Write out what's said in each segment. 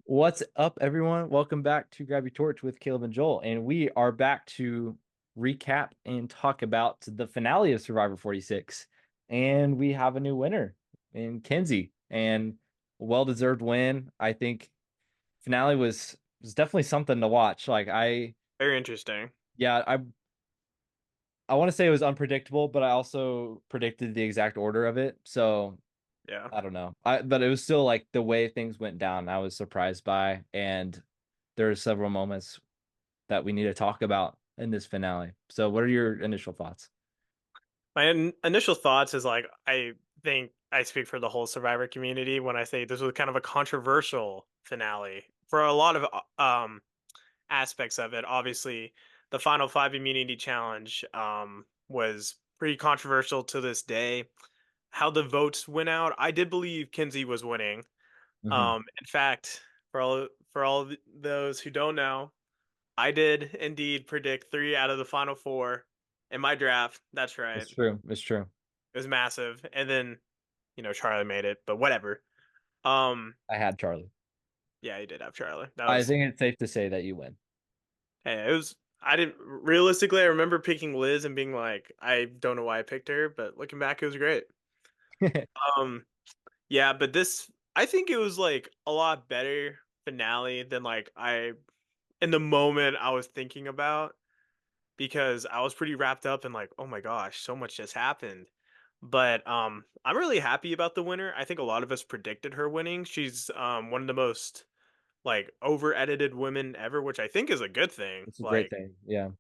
What's up, everyone? Welcome back to Grab Your Torch with Caleb and Joel. And we are back to recap and talk about the finale of Survivor 46. And we have a new winner in Kenzie, and well-deserved win. I think finale was definitely something to watch. Very interesting. Yeah, I want to say it was unpredictable, but I also predicted the exact order of it. So Yeah. I don't know. But it was still like the way things went down, I was surprised by. And there are several moments that we need to talk about in this finale. So, what are your initial thoughts? My initial thoughts is like I think I speak for the whole Survivor community when I say this was kind of a controversial finale for a lot of aspects of it. Obviously, the final five immunity challenge was pretty controversial to this day. How the votes went out, I did believe Kinsey was winning. Hmm. In fact, for all those who don't know, I did indeed predict three out of the final four in my draft. That's right. It's true. It's true. It was massive. And then, Charlie made it, but whatever. Um, I had Charlie. yeah, he did have Charlie. That I was think it's safe to say that you win. hey, it was I didn't realistically I remember picking Liz and being like, I don't know why I picked her, but looking back it was great. Um, yeah, but this I think it was like a lot better finale than like I in the moment I was thinking about because I was pretty wrapped up in like, oh my gosh, so much just happened. But I'm really happy about the winner. I think a lot of us predicted her winning. She's one of the most like over edited women ever, which I think is a good thing. It's a great thing. Yeah.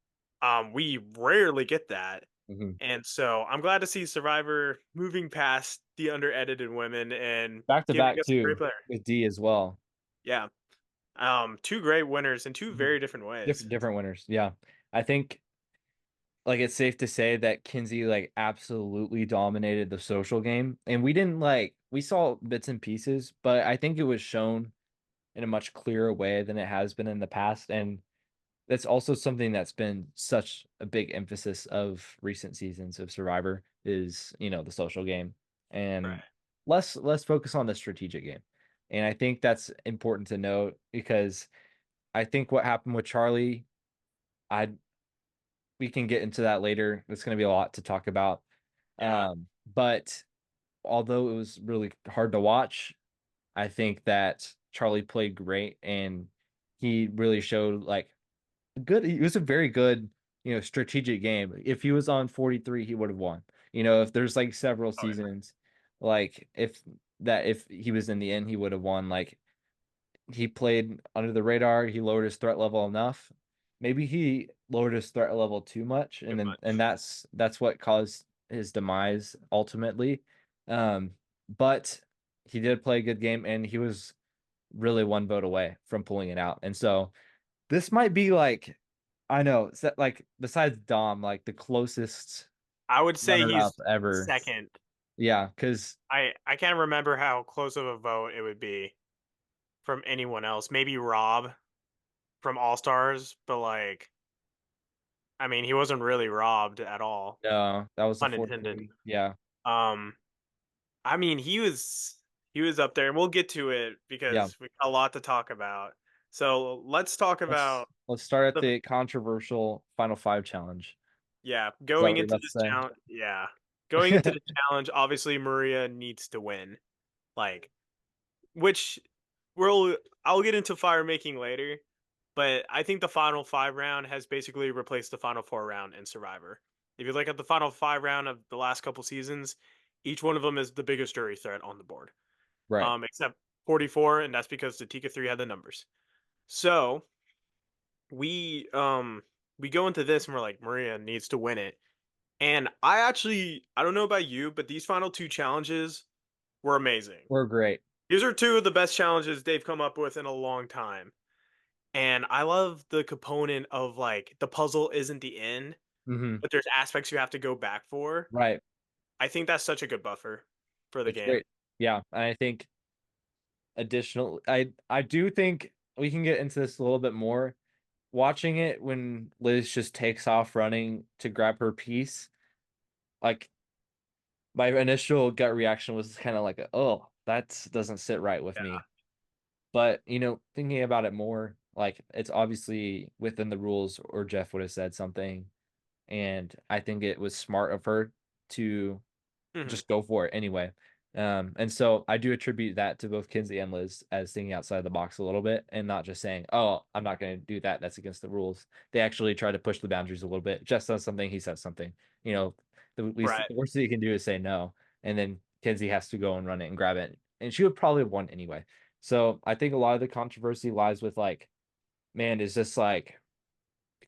We rarely get that. Hmm. And so I'm glad to see Survivor moving past the under edited women and Back to giving back us a great too player. with D as well. Yeah. Two great winners in two Mhm. very different ways. Different winners. Yeah. I think it's safe to say that Kinsey absolutely dominated the social game. And we didn't we saw bits and pieces, but I think it was shown in a much clearer way than it has been in the past. And that's also something that's been such a big emphasis of recent seasons of Survivor is, the social game and Right. less focus on the strategic game. And I think that's important to note because I think what happened with Charlie, I we can get into that later. It's going to be a lot to talk about. Yeah. But although it was really hard to watch, I think that Charlie played great and he really showed good. It was a very good, strategic game. If he was on 43, he would have won. If there's several Oh yeah. seasons, if he was in the end, he would have won. Like he played under the radar, he lowered his threat level enough. Maybe he lowered his threat level too much, Too and much. that's what caused his demise ultimately. Um, but he did play a good game, and he was really one vote away from pulling it out. And so this might be I know, besides Dom, the closest I would say runner-up he's ever. second. Yeah, because I can't remember how close of a vote it would be from anyone else. Maybe Rob from All Stars, but like I mean, he wasn't really robbed at all, no, that was the pun intended. 43. Yeah, Um, I mean, he was up there, and we'll get to it yeah. because we got a lot to talk about. So let's talk Let's about let's start at the the controversial Final Five challenge. yeah Is that going what you're into about to this say? challenge. Yeah, going into the challenge. Obviously, Maria needs to win. Like, which we'll I'll get into fire making later, but I think the final five round has basically replaced the final four round in Survivor. If you look at the final five round of the last couple seasons, each one of them is the biggest jury threat on the board. Right. Except 44, and that's because the Tika 3 had the numbers. So we we go into this and we're like, Maria needs to win it. And I don't know about you, but these final two challenges were amazing. We're great. These are two of the best challenges they've come up with in a long time. And I love the component of like the puzzle isn't the end, Hmm. but there's aspects you have to go back for. Right. I think that's such a good buffer for the It's game. great. Yeah, and I think I do think we can get into this a little bit more. Watching it when Liz just takes off running to grab her piece, like my initial gut reaction was kind of oh, that doesn't sit right with Yeah. me. But, thinking about it more, like it's obviously within the rules, or Jeff would have said something. And I think it was smart of her to Mhm. just go for it anyway. And so I do attribute that to both Kinsey and Liz as thinking outside the box a little bit and not just saying, "Oh, I'm not going to do that. That's against the rules." They actually try to push the boundaries a little bit. Jeff says something, he says something. You know, Right. the worst that you can do is say no, and then Kinsey has to go and run it and grab it, and she would probably have won anyway. So I think a lot of the controversy lies with like, man, is this like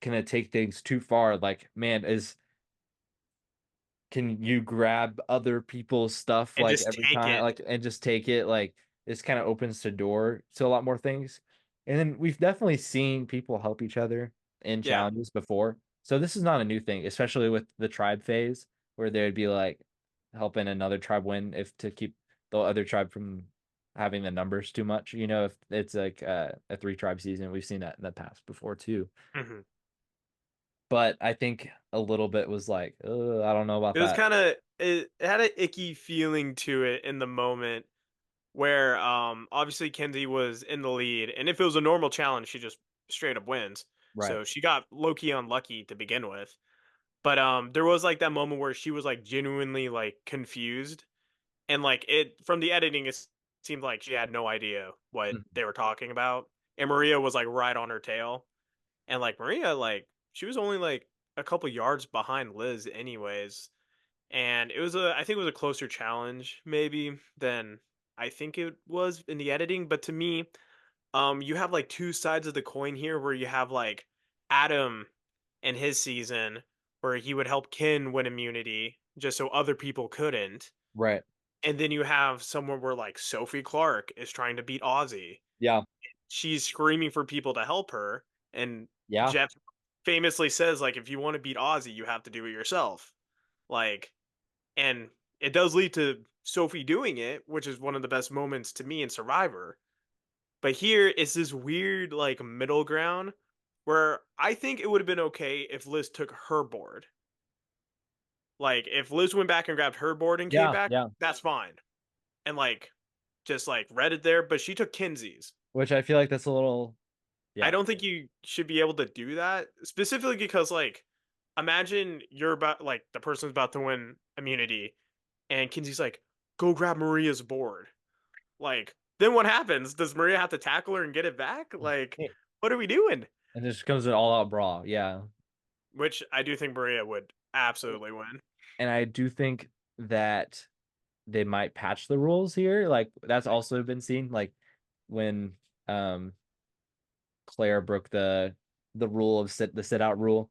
can it take things too far? Like, man, is can you grab other people's stuff And like just every take time, it. like and just take it? Like this kind of opens the door to a lot more things. And then we've definitely seen people help each other in Yeah. challenges before. So this is not a new thing, especially with the tribe phase where they would be like helping another tribe win if to keep the other tribe from having the numbers too much. If it's like a three tribe season, we've seen that in the past before too. Mhm. But I think a little bit was like, I don't know about It was that. kinda it had an icky feeling to it in the moment where, obviously Kenzie was in the lead, and if it was a normal challenge, she just straight up wins. Right. So she got low key unlucky to begin with. But, there was, like, that moment where she was, like, genuinely, like, confused, and, like, it from the editing, it seemed like she had no idea what Mhm. they were talking about, and Maria was, like, right on her tail, and, like, Maria, like, she was only, like, a couple yards behind Liz anyways, and I think it was a closer challenge maybe than I think it was in the editing, but to me, you have, like, 2 sides of the coin here where you have, like, Adam in his season where he would help Kin win immunity just so other people couldn't, Right. and then you have someone where, like, Sophie Clark is trying to beat Ozzy. Yeah. She's screaming for people to help her, and Yeah. Jeff famously says, like, "If you wanna beat Ozzy, you have to do it yourself." Like, and it does lead to Sophie doing it, which is one of the best moments to me in Survivor. But here it's this weird like middle ground where I think it would have been okay if Liz took her board. Like if Liz went back and grabbed her board and came Yeah. back, Yeah. that's fine. And like just like read it there, but she took Kinsey's. Which I feel like that's a little, I yeah. don't think you should be able to do that specifically because like imagine you're about like the person's about to win immunity and Kinsey's like, go grab Maria's board. Like, then what happens? Does Maria have to tackle her and get it back? Like, what are we doing? And this comes an all out brawl. Yeah. Which I do think Maria would absolutely win. And I do think that they might patch the rules here. Like that's also been seen. Like when um Claire broke the rule of the sit out rule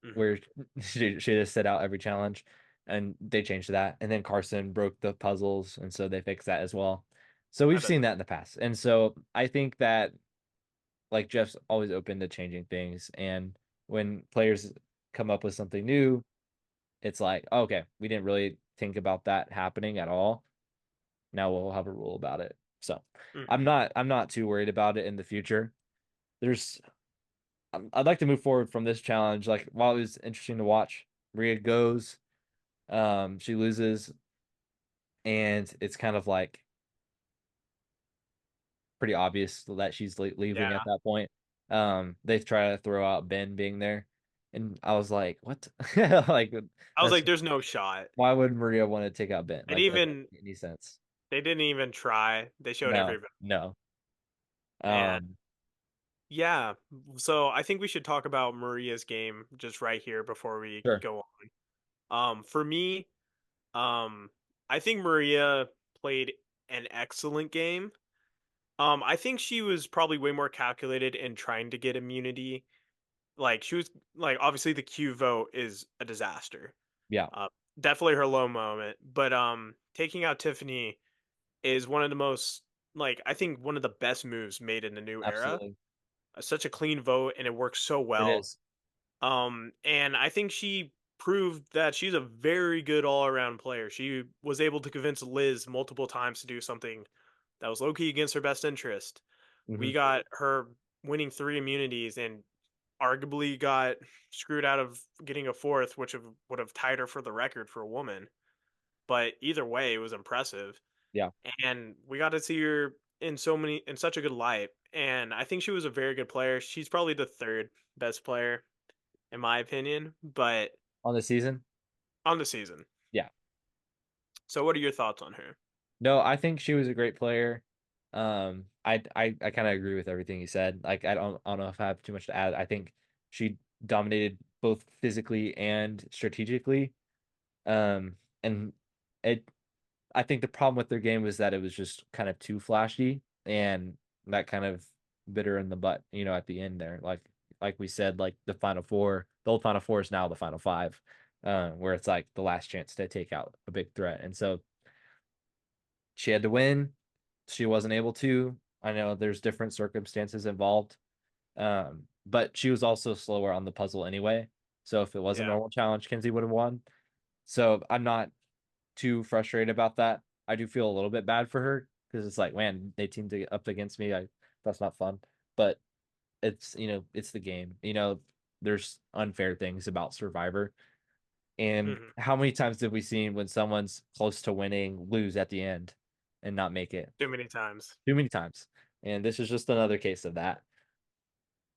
Mhm. where she just sit out every challenge, and they changed that. And then Carson broke the puzzles, and so they fixed that as well. So I we've bet. seen that in the past. And so I think that like Jeff's always open to changing things. And when players come up with something new, it's like, okay, we didn't really think about that happening at all. Now we'll have a rule about it. So Mhm. I'm not too worried about it in the future. There's I'd like to move forward from this challenge. Like while it was interesting to watch, Maria goes, she loses, and it's kind of like pretty obvious that she's leaving at Yeah. that point. They try to throw out Ben being there, and I was like, "What?" Like I was that's like, there's no shot. why would Maria want to take out Ben? And Like that doesn't even make any sense. they didn't even try. They showed No, everybody. no. And Um, yeah, so I think we should talk about Maria's game just right here before we sure. go on. For me, um, I think Maria played an excellent game. I think she was probably way more calculated in trying to get immunity. Like she was like obviously the Q vote is a disaster. Yeah, Uh, Definitely her low moment, but taking out Tiffany is one of the most like I think one of the best moves made in the new era. absolutely. Such a clean vote and it works so It well. is. And I think she proved that she's a very good all-around player. She was able to convince Liz multiple times to do something that was low key against her best interest. Hmm. We got her winning 3 immunities and arguably got screwed out of getting a fourth, which would have tied her for the record for a woman. But either way, it was impressive. Yeah. And we got to see her in such a good light, and I think she was a very good player. She's probably the third best player in my opinion, but on the season. on the season. Yeah. So what are your thoughts on her? No, I think she was a great player. I kind of agree with everything you said. Like I don't know if I have too much to add. I think she dominated both physically and strategically. And it I think the problem with their game was that it was just kind of too flashy, and that kind of bit her in the butt, at the end there. Like we said, like the final four, the old final four is now the final five, where it's like the last chance to take out a big threat. And so she had to win. She wasn't able to. I know there's different circumstances involved. But she was also slower on the puzzle anyway. So if it was a Yeah. normal challenge, Kinsey would have won. So I'm not too frustrated about that. I do feel a little bit bad for her because it's like, man, they teamed up against me. That's not fun. But it's the game. There's unfair things about Survivor. And Hmm. how many times did we see when someone's close to winning lose at the end and not make it? Too many times. Too many times. And this is just another case of that.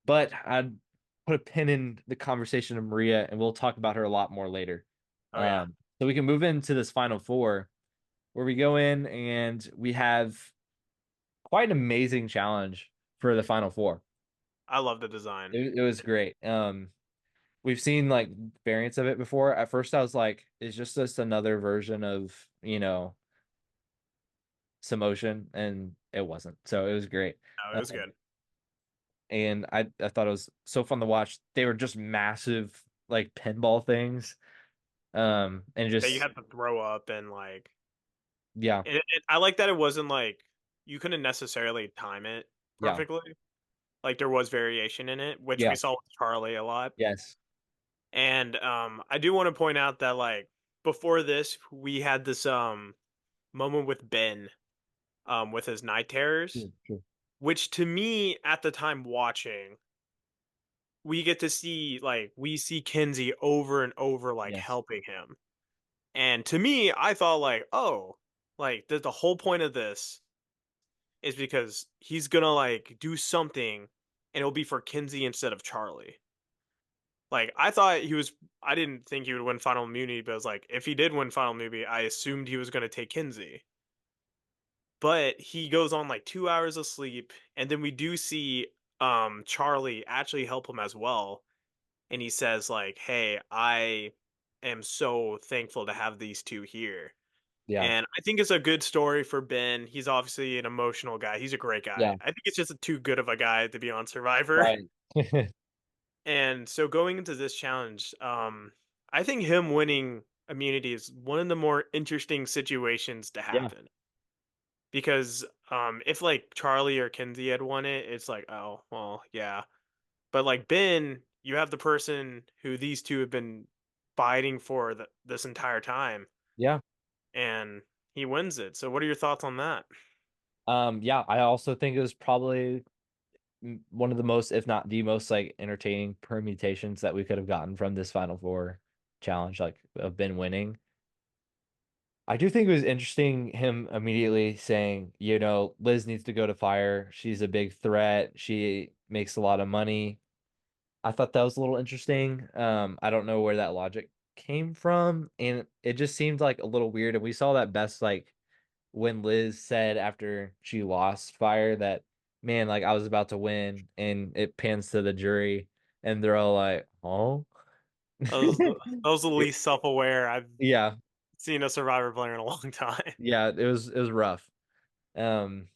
But I'd put a pin in the conversation of Maria, and we'll talk about her a lot more later. Oh yeah. So we can move into this final four where we go in and we have quite an amazing challenge for the final four. I love the design. It was great. We've seen like variants of it before. At first, I was like, "Is just another version of Samotion," and it wasn't. So it was great. No, it was Um, good. and I thought it was so fun to watch. They were just massive like pinball things. And That you just had to throw up and like yeah, I like that it wasn't like you couldn't necessarily time it yeah, perfectly. Like there was variation in it, which yeah, we saw with Charlie a lot. yes, And I do want to point out that like before this, we had this moment with Ben with his night terrors, true, true. which to me at the time watching, we get to see like we see Kinsey over and over like Yes, helping him. And to me, I thought like, oh, like the whole point of this is because he's gonna like do something and it'll be for Kinsey instead of Charlie. Like I thought he was I didn't think he would win Final Immunity, but I was like, if he did win Final Immunity, I assumed he was gonna take Kinsey. But he goes on like 2 hours of sleep, and then we do see Charlie actually help him as well. And he says, like, hey, I am so thankful to have these two here. yeah, And I think it's a good story for Ben. He's obviously an emotional guy. He's a great guy. yeah, I think it's just too good of a guy to be on Survivor. right. And so going into this challenge, I think him winning immunity is one of the more interesting situations to Yeah, happen. Because if like Charlie or Kenzie had won it, it's like, oh, well, yeah. But like Ben, you have the person who these two have been fighting for this entire time, yeah. and he wins it. So what are your thoughts on that? Yeah, I also think it was probably one of the most, if not the most, like entertaining permutations that we could have gotten from this Final Four challenge, like of Ben winning. I do think it was interesting him immediately saying, Liz needs to go to fire. She's a big threat. She makes a lot of money. I thought that was a little interesting. I don't know where that logic came from, and it just seemed like a little weird. And we saw that best like when Liz said after she lost fire that, man, like I was about to win, and it pans to the jury, and they're all like, oh, That was the least self-aware I've yeah, seen a Survivor player in a long time. yeah, it was rough. Um,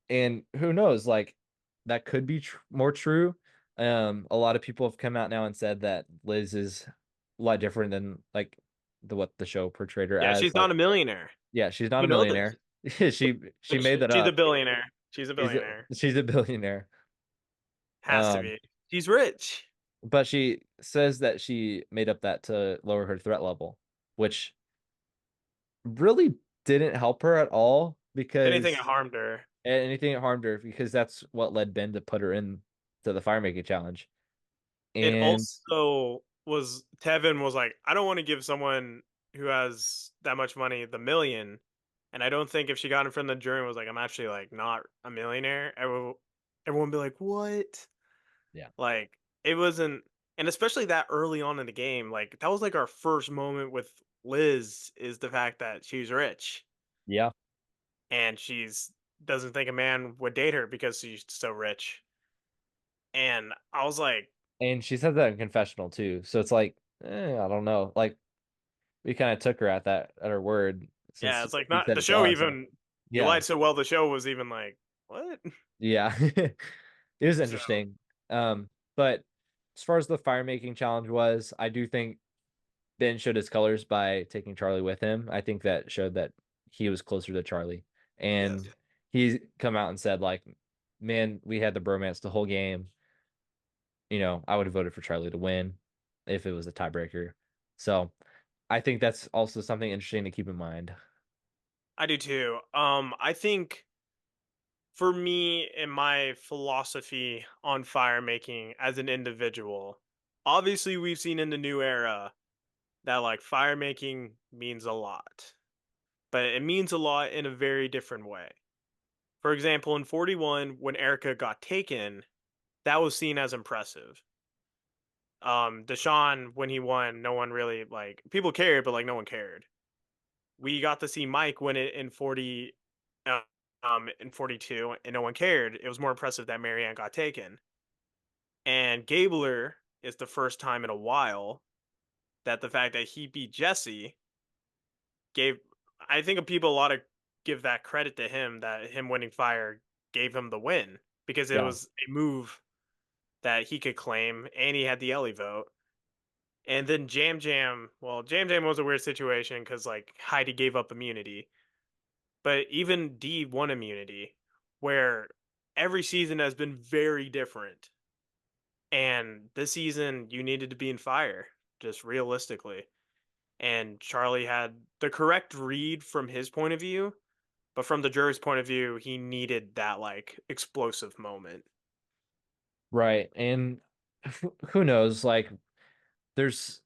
and who knows, like that could be more true. A lot of people have come out now and said that Liz is a lot different than like what the show portrayed her Yeah, as. she's Like, not a millionaire. yeah, she's not You a know this. millionaire. She But made that she's a up. billionaire. She's a She's a, billionaire. she's a billionaire. Has to Um, be. She's rich. but she says that she made up that to lower her threat level, which really didn't help her at all If anything, it because harmed her. anything that harmed her because that's what led Ben to put her in to the fire making challenge. It And also was Tevin was like, I don't want to give someone who has that much money the million. And I don't think if she got in front of the jury and was like, "I'm actually like not a millionaire," everyone would be like, "What?" Yeah. Like it wasn't, and especially that early on in the game, like that was like our first moment with Liz is the fact that she's rich Yeah. and she's doesn't think a man would date her because she's so rich. And I was like, And she said that in confessional too. So it's like, I don't know. Like we kind of took her at that at her word yeah, since it's like she not said the it to show us. even you Yeah. lied so well the show was even like, what? Yeah. It was So interesting. But as far as the fire making challenge was, I do think Ben showed his colors by taking Charlie with him. I think that showed that he was closer to Charlie. yes. And he's come out and said, like, man, we had the bromance the whole game. I would have voted for Charlie to win if it was a tiebreaker. So I think that's also something interesting to keep in mind. I do too. I think for me and my philosophy on fire making as an individual, obviously we've seen in the new era that like fire making means a lot, but it means a lot in a very different way. For example, in 41, when Erica got taken, that was seen as impressive. Deshaun, when he won, no one really like people cared, but like no one cared. We got to see Mike win it in 40, uh, in 42, and no one cared. It was more impressive that Marianne got taken. And Gabler is the first time in a while that the fact that he beat Jesse gave, I think people a lot of give that credit to him that him winning fire gave him the win because it Yeah. was a move that he could claim and he had the Ellie vote. And then Jam Jam, well, Jam Jam was a weird situation because like Heidi gave up immunity, but even D won immunity, where every season has been very different. And this season, you needed to be in fire, just realistically. And Charlie had the correct read from his point of view, but from the jury's point of view, he needed that like explosive moment. Right. And who knows? Like, there's,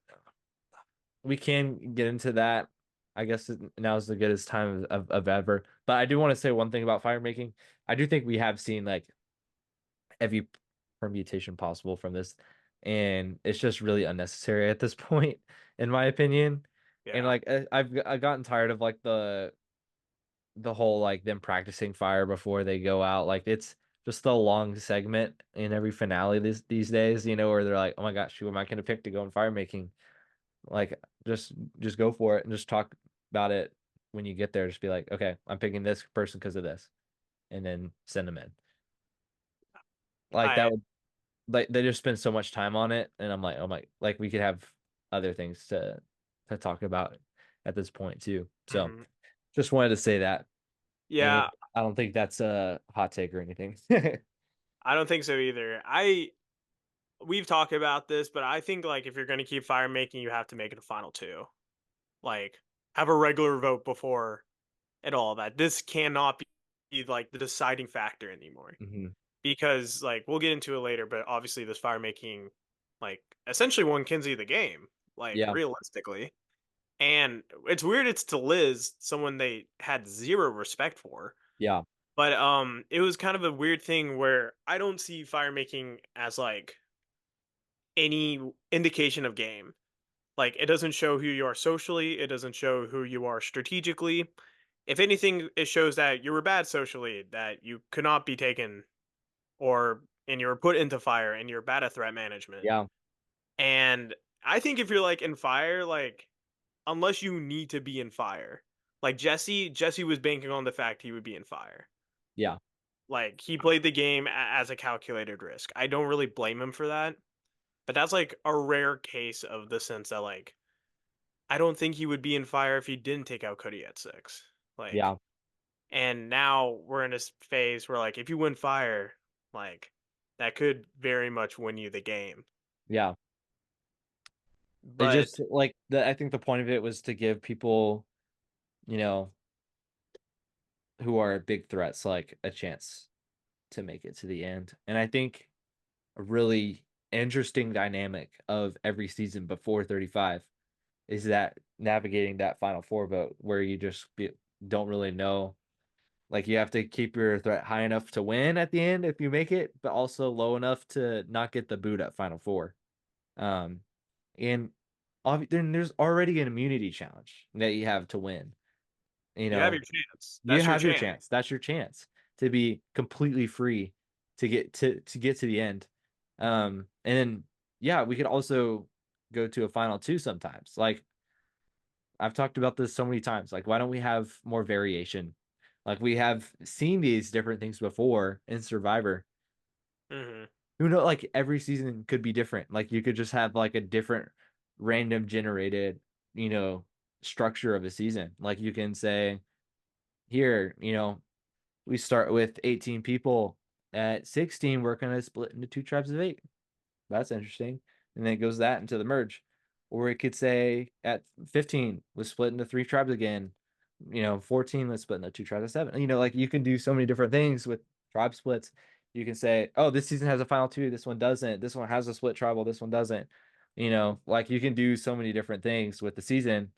we can get into that. I guess now's the goodest time of ever. But I do want to say one thing about fire making. I do think we have seen like every permutation possible from this, and it's just really unnecessary at this point, in my opinion. And Yeah. like I've gotten tired of like the whole like them practicing fire before they go out. Like it's just the long segment in every finale these days, where they're like, oh my gosh, who am I gonna pick to go in fire making? Like just go for it and just talk about it when you get there. Just be like, okay, I'm picking this person because of this, and then send them in. Like I that would like they just spend so much time on it, and I'm like, oh my, like we could have other things to talk about at this point too. So mhm. just wanted to say that, and Yeah, I don't think that's a hot take or anything. I don't think so either. I we've talked about this, but I think like if you're going to keep fire making, you have to make it a final two. Like have a regular vote before and all that. This cannot be like the deciding factor anymore hmm because like we'll get into it later, but obviously this fire making like essentially won Kinsey the game, like Yeah, realistically. And it's weird it's to Liz, someone they had zero respect for. yeah, But it was kind of a weird thing where I don't see fire making as like any indication of game. Like it doesn't show who you are socially, it doesn't show who you are strategically. If anything, it shows that you were bad socially, that you could not be taken or and you were put into fire and you're bad at threat management. yeah, And I think if you're like in fire, like unless you need to be in fire, like Jesse was banking on the fact he would be in fire. yeah, Like he played the game as a calculated risk. I don't really blame him for that, but that's like a rare case of the sense that like I don't think he would be in fire if he didn't take out Cody at 6. Like, yeah. and now we're in this phase where like if you win fire, like that could very much win you the game. Yeah. It But just like I think the point of it was to give people, you know, who are big threats like a chance to make it to the end. And I think a really interesting dynamic of every season before 35 is that navigating that final four vote where you just don't really know. Like you have to keep your threat high enough to win at the end if you make it, but also low enough to not get the boot at Final Four. Um, and then there's already an immunity challenge that you have to win. You You have your know, chance. you That's your have your chance. chance. That's your chance to be completely free to get to the end. And then yeah, we could also go to a final two sometimes. Like I've talked about this so many times. Like, why don't we have more variation? Like we have seen these different things before in Survivor. Hmm. Who know, like every season could be different. Like you could just have like a different random generated, you know, structure of a season. Like you can say, here, we start with 18 people. At 16, we're gonna split into two tribes of eight. That's interesting. And then it goes that into the merge. Or it could say at 15, let's split into three tribes again. 14, let's split into two tribes of seven. Like you can do so many different things with tribe splits. You can say, oh, this season has a final two, this one doesn't. This one has a split tribal, this one doesn't. Like you can do so many different things with the season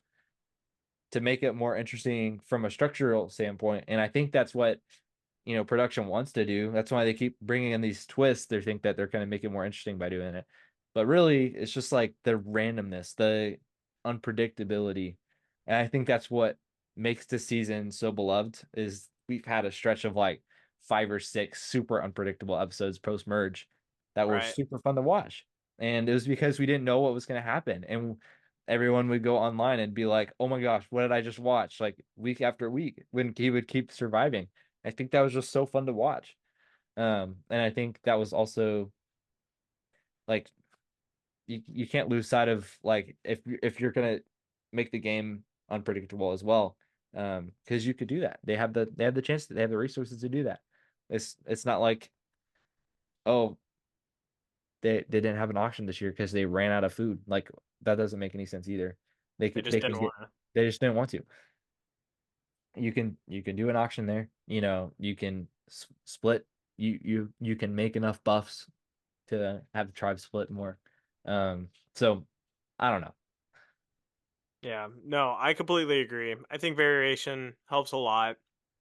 to make it more interesting from a structural standpoint. And I think that's what production wants to do. That's why they keep bringing in these twists. They think that they're going to make it more interesting by doing it. But really, it's just like the randomness, the unpredictability. And I think that's what makes this season so beloved is we've had a stretch of like 5 or 6 super unpredictable episodes post merge that were Right. super fun to watch. And it was because we didn't know what was going to happen. And everyone would go online and be like, "Oh my gosh, what did I just watch?" Like week after week when he would keep surviving. I think that was just so fun to watch. And I think that was also like you can't lose sight of like if you're gonna make the game unpredictable as well. Because you could do that. They have the chance, they have the resources to do that. It's not like, oh, they didn't have an auction this year because they ran out of food. Like that doesn't make any sense either. They They could just they could didn't get want to. they just didn't want to. You can do an auction there. You can split. You can make enough buffs to have the tribe split more. So I don't know. Yeah, no, I completely agree. I think variation helps a lot.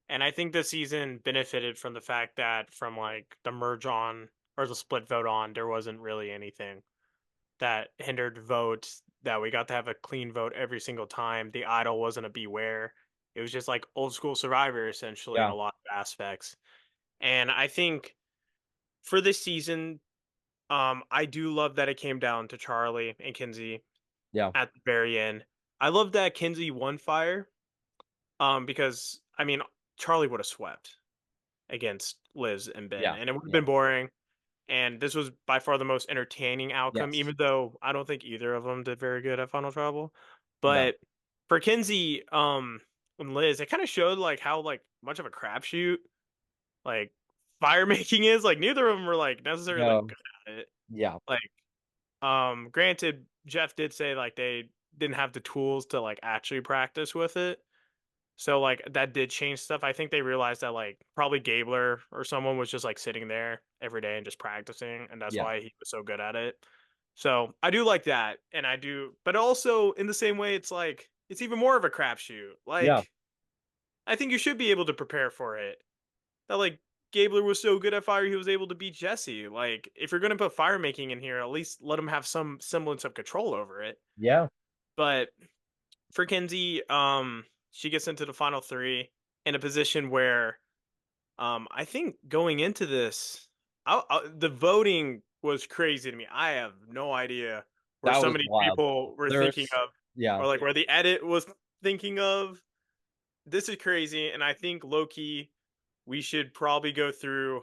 And I think this season benefited from the fact that from like the merge on or the split vote on, there wasn't really anything that hindered votes, that we got to have a clean vote every single time. The idol wasn't a beware. It was just like old school Survivor essentially in Yeah, a lot of aspects. And I think for this season, I do love that it came down to Charlie and Kinsey yeah, at the very end. I love that Kinsey won fire. Because I mean, Charlie would have swept against Liz and Ben, yeah, and it would have yeah, been boring. And this was by far the most entertaining outcome, yes, even though I don't think either of them did very good at Final Tribal. no, But for Kinsey, and Liz, it kind of showed like how like much of a crapshoot like fire making is. Like neither of them were like necessarily like no, good at it. yeah, Like, granted, Jeff did say like they didn't have the tools to like actually practice with it. So like that did change stuff. I think they realized that like probably Gabler or someone was just like sitting there every day and just practicing, and that's yeah, why he was so good at it. So I do like that, and I do, but also in the same way, it's like it's even more of a crapshoot. yeah, Like I think you should be able to prepare for it. That like Gabler was so good at fire, he was able to beat Jesse. Like if you're gonna put fire making in here, at least let him have some semblance of control over it. yeah. But for Kinsey, she gets into the final three in a position where, I think going into this, the voting was crazy to me. I have no idea where That so was many wild. people were thinking There's, of, yeah, or like where the edit was thinking of. This is crazy, and I think Loki, we should probably go through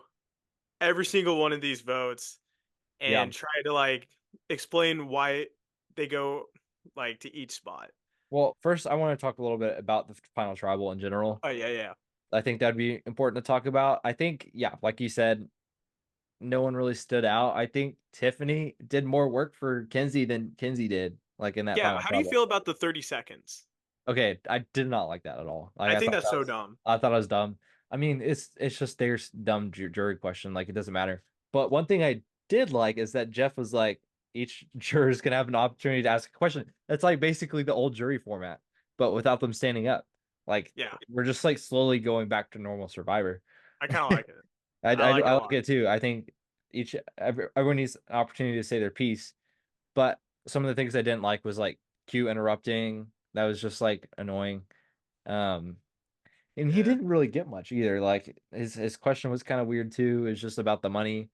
every single one of these votes yeah. and try to like explain why they go like to each spot. Well, first, I want to talk a little bit about the final tribal in general. Oh yeah, yeah. I think that'd be important to talk about. I think, yeah, like you said, no one really stood out. I think Tiffany did more work for Kenzie than Kenzie did, like in that Yeah, final how do you trouble. feel about the 30 seconds? Okay, I did not like that at all. Like I think that's so dumb. I thought I was dumb. I mean, it's just their dumb jury question. Like it doesn't matter. But one thing I did like is that Jeff was like, each juror is gonna have an opportunity to ask a question. That's like basically the old jury format, but without them standing up. Like Yeah, we're just like slowly going back to normal Survivor. I kind of like it. I like it I a like lot. it too. I think everyone needs an opportunity to say their piece. But some of the things I didn't like was like Q interrupting. That was just like annoying. Um, and he Yeah. didn't really get much either. Like his question was kind of weird too. It's just about the money.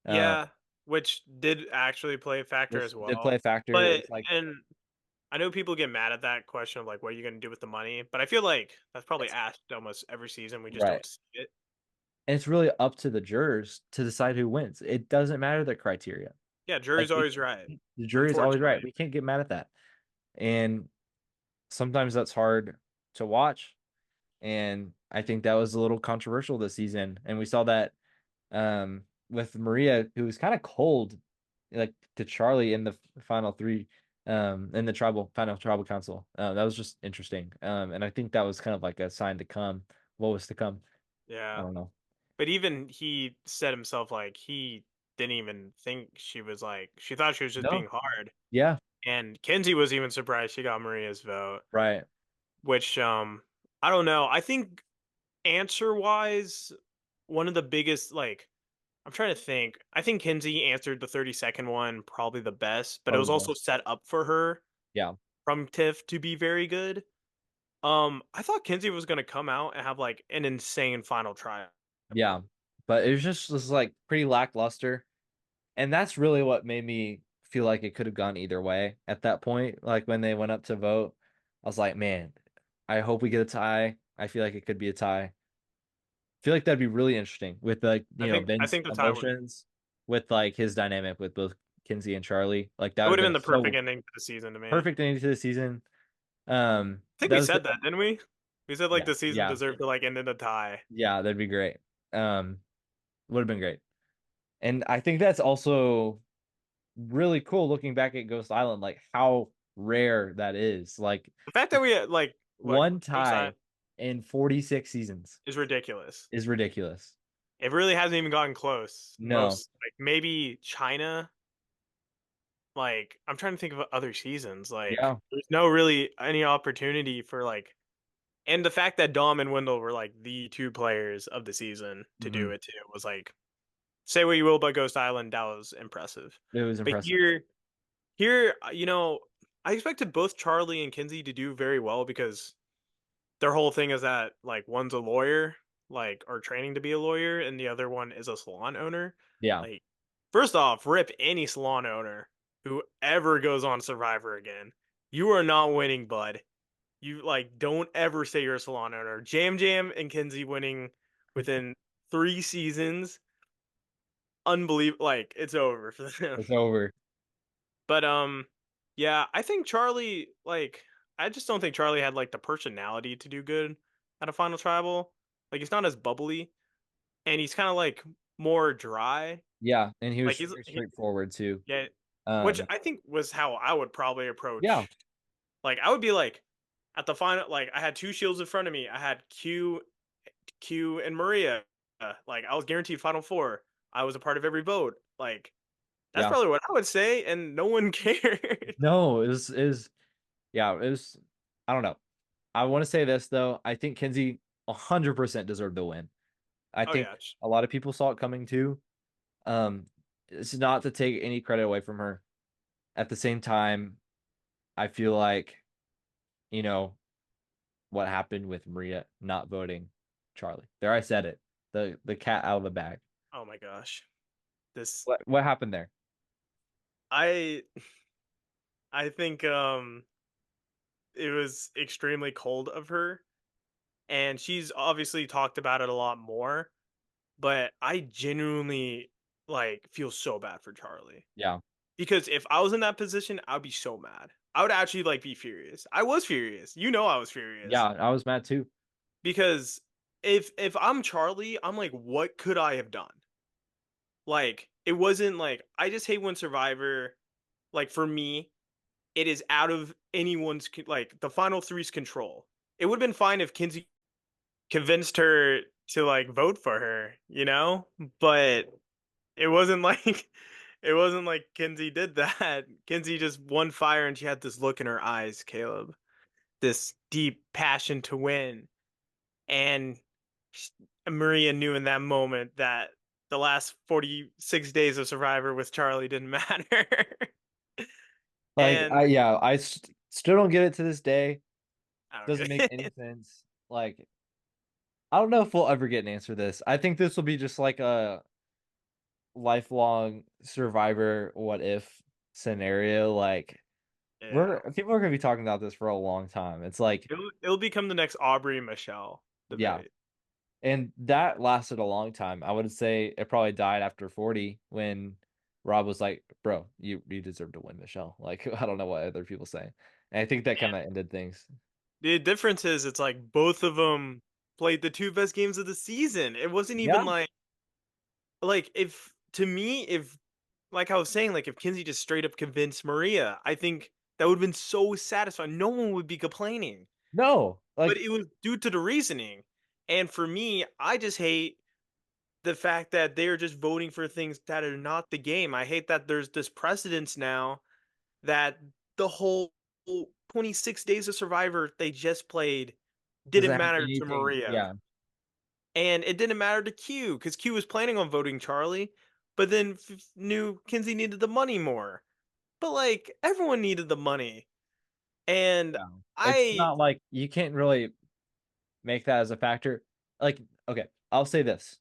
Um, Yeah, which did actually play a factor which as did play well. a factor. But It's like and I know people get mad at that question of like, what are you going to do with the money? But I feel like that's probably it's asked almost every season. We just right. don't see it. And it's really up to the jurors to decide who wins. It doesn't matter the criteria. Yeah, Like jury's always right. the jury is always right. Unfortunately, We can't get mad at that. And sometimes that's hard to watch. And I think that was a little controversial this season. And we saw that with Maria, who was kind of cold, like to Charlie in the final three, in the final tribal council. That was just interesting. And I think that was kind of like a sign to come. What was to come? I yeah. don't know. But even he said himself like he didn't even think she was like she thought she was just being No. hard. Yeah. And Kenzie was even surprised she got Maria's vote, Right. which I don't know. I think answer wise, one of the biggest like I'm trying to think. I think Kinsey answered the 30-second one probably the best, but it Probably was the also most. set up for her Yeah. from Tiff to be very good. I thought Kinsey was gonna come out and have like an insane final tribal. Yeah. But it was just like pretty lackluster. And that's really what made me feel like it could have gone either way at that point. Like when they went up to vote, I was like, man, I hope we get a tie. I feel like it could be a tie. I feel like that'd be really interesting with like, I Ben's think the tie would emotions with like his dynamic with both Kinsey and Charlie. Like that it would would have have been been the perfect so ending to the season to me. perfect ending to the season. I think That we was said that, didn't we? We said like yeah, the season yeah, deserved to like end in a tie. yeah, that'd be great. Would have been great. And I think that's also really cool looking back at Ghost Island, like how rare that is. Like The fact that we had, like what one Ghost Island tie in 46 seasons is ridiculous. is ridiculous. It really hasn't even gotten close. No. Most like maybe China. Like I'm trying to think of other seasons. Like Yeah. there's no really any opportunity for like, and the fact that Dom and Wendell were like the two players of the season to Hmm. do it too was like, say what you will about Ghost Island, that was impressive. It was But impressive. here, I expected both Charlie and Kinsey to do very well because their whole thing is that like one's a lawyer, like or training to be a lawyer, and the other one is a salon owner. Yeah. Like, first off, rip any salon owner who ever goes on Survivor again. You are not winning, bud. You like don't ever say you're a salon owner. Jam Jam and Kinsey winning within 3 seasons, unbelievable. Like it's over for them. It's over. But yeah, I think Charlie like I just don't think Charlie had like the personality to do good at a final tribal. Like he's not as bubbly and he's kind of like more dry. Yeah. And he Like was very straightforward too. yeah, which Um, I think was how I would probably yeah. approach. Like I would be like at the final like I had two shields in front of me. I had Q and Maria. Like I was guaranteed final four. I was a part of every vote. Like that's Yeah. probably what I would say and no one cared. No, yeah, it was I don't know. I want to say this though. I think Kinsey 100% deserved the win. I Oh think yeah. a lot of people saw it coming too. It's not to take any credit away from her. At the same time, I feel like, you know, what happened with Maria not voting Charlie. There, I said it. The cat out of the bag. Oh my gosh. This What happened there? I I think it was extremely cold of her and she's obviously talked about it a lot more, but I genuinely like feel so bad for Charlie. Yeah. Because if I was in that position, I'd be so mad. I would actually like be furious. I was furious. You know I was Yeah, furious I was mad too. because if I'm Charlie, I'm like what could I have done? Like it wasn't like I just hate when Survivor like for me it is out of anyone's like the final three's control. It would have been fine if Kinsey convinced her to like vote for her, you know? But it wasn't like it wasn't like Kinsey did that. Kinsey just won fire and she had this look in her eyes, Caleb. This deep passion to win. And sh Maria knew in that moment that the last 46 days of Survivor with Charlie didn't matter. Like And I still don't get it to this day. I don't Doesn't get make any it. sense. Like I don't know if we'll ever get an answer to this. I think this will be just like a lifelong Survivor what if scenario. Like Yeah. we're people are gonna be talking about this for a long time. It's like, It'll become the next Aubrey and Michelle yeah. debate. And that lasted a long time. I would say it probably died after 40 when Rob was like, "Bro, you deserve to win, Michelle." Like I don't know what other people say. And I think that kind And of ended things. the difference is it's like both of them played the 2 best games of the season. It wasn't Yeah. even like if to me, if like I was saying, like if Kinsey just straight up convinced Maria, I think that would have been so satisfying. No one would be complaining. No. But Like it was due to the reasoning. And for me, I just hate the fact that they're just voting for things that are not the game. I hate that there's this precedence now that the whole 26 days of Survivor they just played didn't doesn't have matter to anything. Maria. Yeah. And it didn't matter to Q because Q was planning on voting Charlie, but then knew Kinsey needed the money more. But like everyone needed the money. And Yeah. It's I, not like you can't really make that as a factor. Like, okay, I'll say this.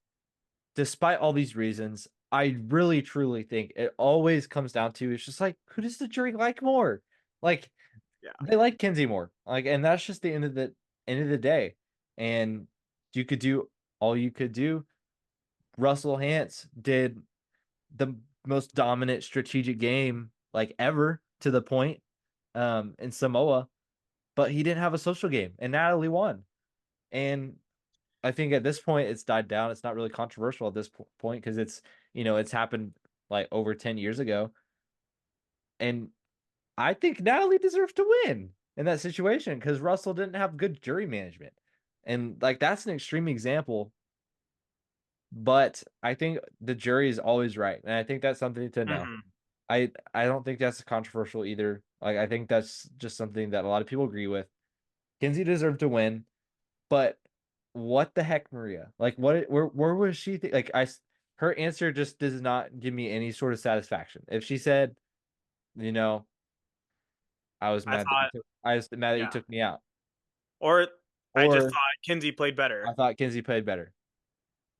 Despite all these reasons, I really truly think it always comes down to it's just like who does the jury like more? Like yeah, they like Kinsey more. Like, and that's just the end of the day. And you could do all you could do. Russell Hantz did the most dominant strategic game like ever to the point in Samoa, but he didn't have a social game, and Natalie won. And I think at this point it's died down. It's not really controversial at this point because it's happened like over 10 years ago. And I think Natalie deserves to win in that situation because Russell didn't have good jury management. And like that's an extreme example, but I think the jury is always right. And I think that's something to know. mhm. I don't think that's controversial either. Like I think that's just something that a lot of people agree with. Kinsey deserved to win, but what the heck, Maria? Like where was she like her answer just does not give me any sort of satisfaction. If she said, you know, I thought, I was mad that you yeah. took me out. Or I just Or thought Kinsey played I better. thought Kinsey played better.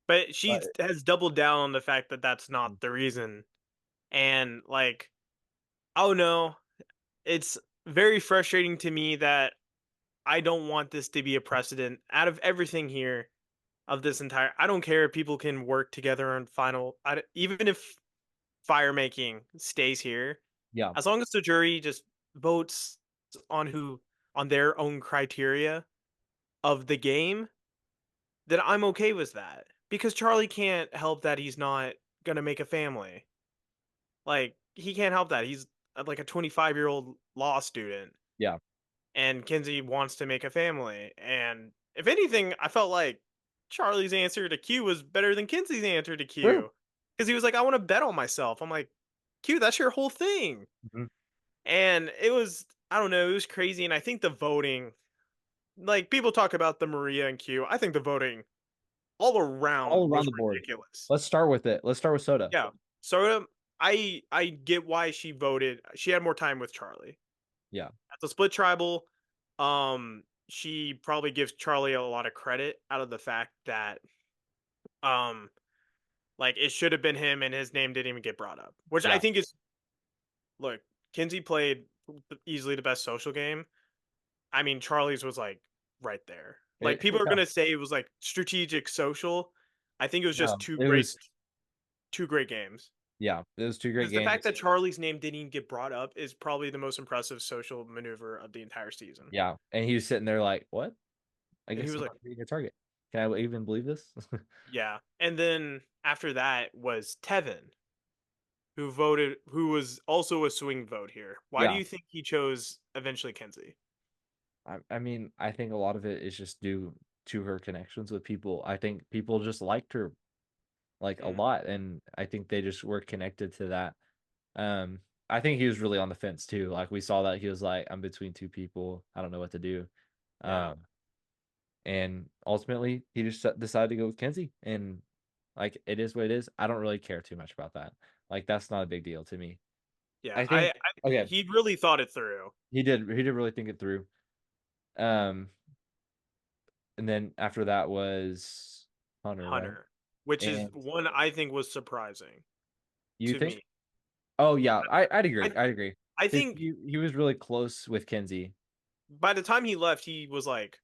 But she But has doubled down on the fact that that's not the reason. And like, oh no, it's very frustrating to me that I don't want this to be a precedent out of everything here of this entire. I don't care if people can work together on final, even if fire making stays here, yeah, as long as the jury just votes on on their own criteria of the game, then I'm okay with that. Because Charlie can't help that he's not gonna make a family. Like, he can't help that. He's like a 25-year-old law student, yeah, and Kinsey wants to make a family. And if anything, I felt like Charlie's answer to Q was better than Kinsey's answer to true. Q. Because he was like, I want to bet on myself. I'm like, Q, that's your whole thing. Mhm. And it was, I don't know, it was crazy. And I think the voting, like people talk about the Maria and Q. I think the voting all around All around was the board. ridiculous. Let's start with it. Let's start with Soda. Yeah. So I get why she voted. She had more time with Charlie. Yeah, At the split tribal, she probably gives Charlie a lot of credit out of the fact that um like it should have been him and his name didn't even get brought up. Which I yeah. think is look, Kinsey played easily the best social game. I mean, Charlie's was like right there. Like people are Yeah. gonna say it was like strategic social. I think it was just No, it was, two great games. yeah, it was two great Because the fact games. that Charlie's name didn't even get brought up is probably the most impressive social maneuver of the entire season. Yeah, and he was sitting there like, what? I And he guess was I'm like, not being a target. Can I even believe this? yeah. And then after that was Tevin, who was also a swing vote here. Why do Yeah. you think he chose eventually Kenzie? I mean, I think a lot of it is just due to her connections with people. I think people just liked her like a Mm. lot, and I think they just were connected to that. I think he was really on the fence too. Like we saw that he was like, I'm between two people. I don't know what to do. Yeah. Um, and ultimately he just decided to go with Kenzie, and like it is what it is. I don't really care too much about that. Like that's not a big deal to me. Yeah. I think okay, He really thought it through. he did really think it through. Um, and then after that was Hunter, right? Hunter, which is And one I think was surprising you to think? me. Oh yeah, I'd agree. I I'd agree. I Because think he was really close with Kenzie. by the time he left, he was like,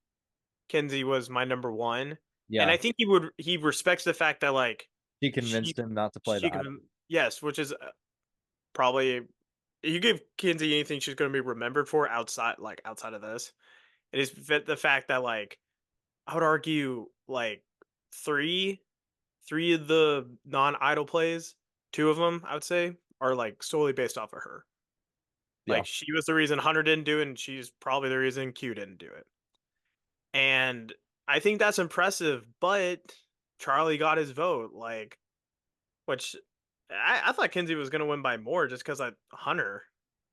Kenzie was my number one, and I Yeah, think he respects the fact that like she she convinced him not to play the she idol. can, yes, which is probably, you give Kenzie anything she's going to be remembered for outside of this. It is the fact that like I would argue like three three of the non-idol plays, two of them I would say are like solely based off of her. Yeah, Like she was the reason Hunter didn't do it, and she's probably the reason Q didn't do it. And I think that's impressive, but Charlie got his vote, like, which I thought Kinsey was gonna win by more just because I Hunter.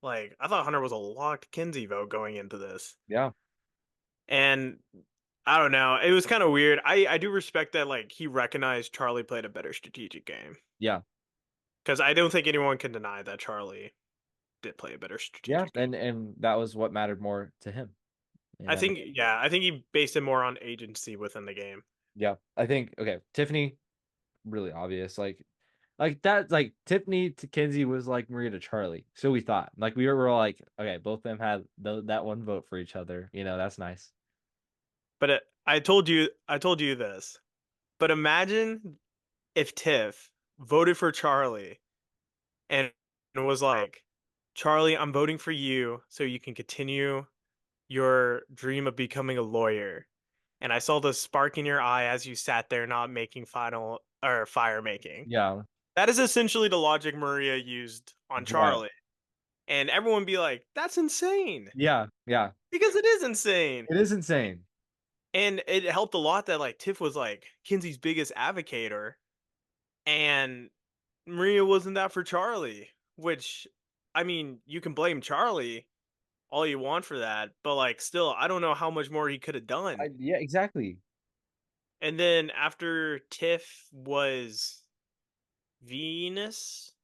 Like, I thought Hunter was a locked Kinsey vote going into this. yeah, And I don't know. It was kind of weird. I do respect that like he recognized Charlie played a better strategic game. yeah, Because I don't think anyone can deny that Charlie did play a better yeah. strategic game. And that was what mattered more to him. You I know. think, yeah, I think he based it more on agency within the game. Yeah, I think okay. Tiffany, really obvious. Like that. Like Tiffany to Kenzie was like Maria to Charlie. So we thought. Like we were all like, okay, both of them had that one vote for each other. You know, that's nice. But I told you this. But imagine if Tiff voted for Charlie and was like, Charlie, I'm voting for you so you can continue your dream of becoming a lawyer. And I saw the spark in your eye as you sat there not making final or fire making. Yeah, That is essentially the logic Maria used on right. Charlie. And everyone be like, that's insane. Yeah, yeah. Because it is insane. It is insane. And it helped a lot that like Tiff was like Kinsey's biggest advocator, and Maria wasn't that for Charlie, which, I mean, you can blame Charlie all you want for that, but like still, I don't know how much more he could have done. Yeah, exactly. And then after Tiff was Venus,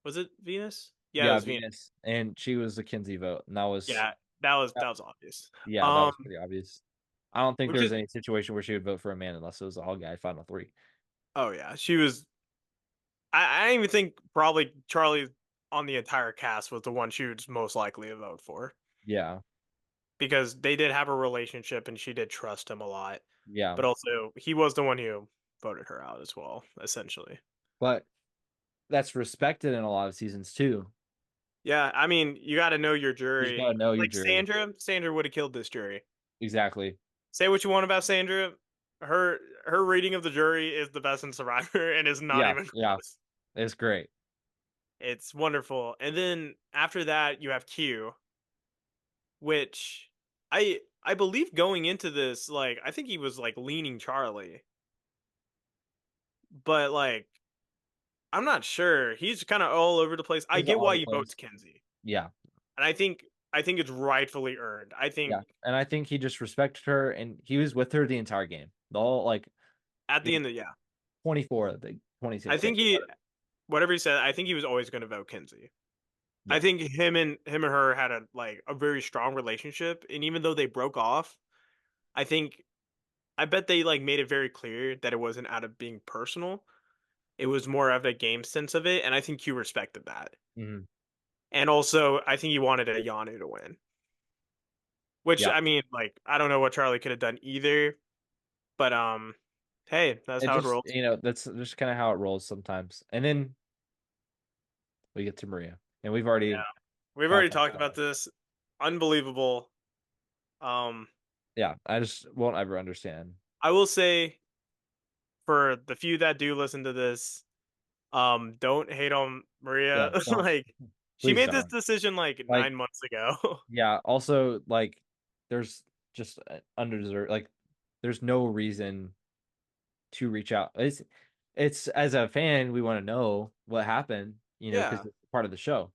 was it Venus? Yeah, it Yeah, was Venus. Venus, and she was the Kinsey vote, and Yeah, that was obvious. yeah, that Um, was pretty obvious. I don't think which there was is, any situation where she would vote for a man unless it was a all guy final three. oh yeah, she was. I don't even think probably Charlie on the entire cast was the one she was most likely to vote for, Yeah, because they did have a relationship and she did trust him a lot, yeah, but also he was the one who voted her out as well, essentially. but that's respected in a lot of seasons too. Yeah, I mean, you got to know your You just gotta jury. know your Like jury. Sandra would have killed this jury. Exactly. Say what you want about Sandra, her reading of the jury is the best in Survivor and is not Yeah, even yeah, close. it's great. It's wonderful. And then after that, you have Q, which I believe going into this, like I think he was like leaning Charlie, but like I'm not sure. He's kind of all over the place. I He's get all why the he votes place. Kenzie, Yeah, and I think it's rightfully earned. I yeah, think and I think he just respected her, and he was with her the entire game. The whole like at you the know, end of, yeah, 24, the I 26 think games. he, whatever he said, I think he was always going to vote Kenzie. I Yeah. think him and her had a like a very strong relationship, and even though they broke off, I think I bet they like made it very clear that it wasn't out of being personal. It was more of a game sense of it, and I think Q respected that. Mhm. And also, I think he wanted a Yanu to win, which Yeah. I mean, like I don't know what Charlie could have done either, but hey, that's It how it just, rolls. that's just kind of how it rolls sometimes. And then we get to Maria, and we've already Yeah, we've kind of already talked talked about about it. this. Unbelievable. Um, Yeah, I just won't ever understand. I will say for the few that do listen to this, don't hate on Maria. Yeah, don't, Like she please made this don't. decision like Like, 9 months ago. yeah, also, like, there's just undeserved, like, there's no reason to reach out. It's as a fan, we want to know what happened, because Yeah, it's part of the show.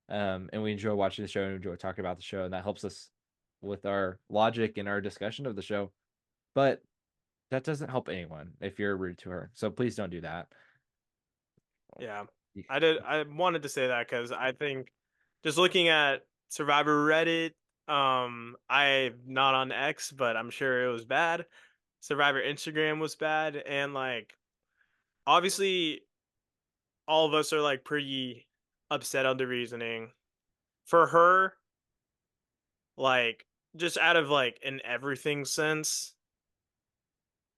And we enjoy watching the show and enjoy talking about the show, and that helps us, with our logic and our discussion of the show, but that doesn't help anyone if you're rude to her. So please don't do that. Yeah. I wanted to say that because I think just looking at Survivor Reddit, I'm not on X, but I'm sure it was bad. Survivor Instagram was bad, and like obviously all of us are like pretty upset on the reasoning. For her, like just out of like an everything sense,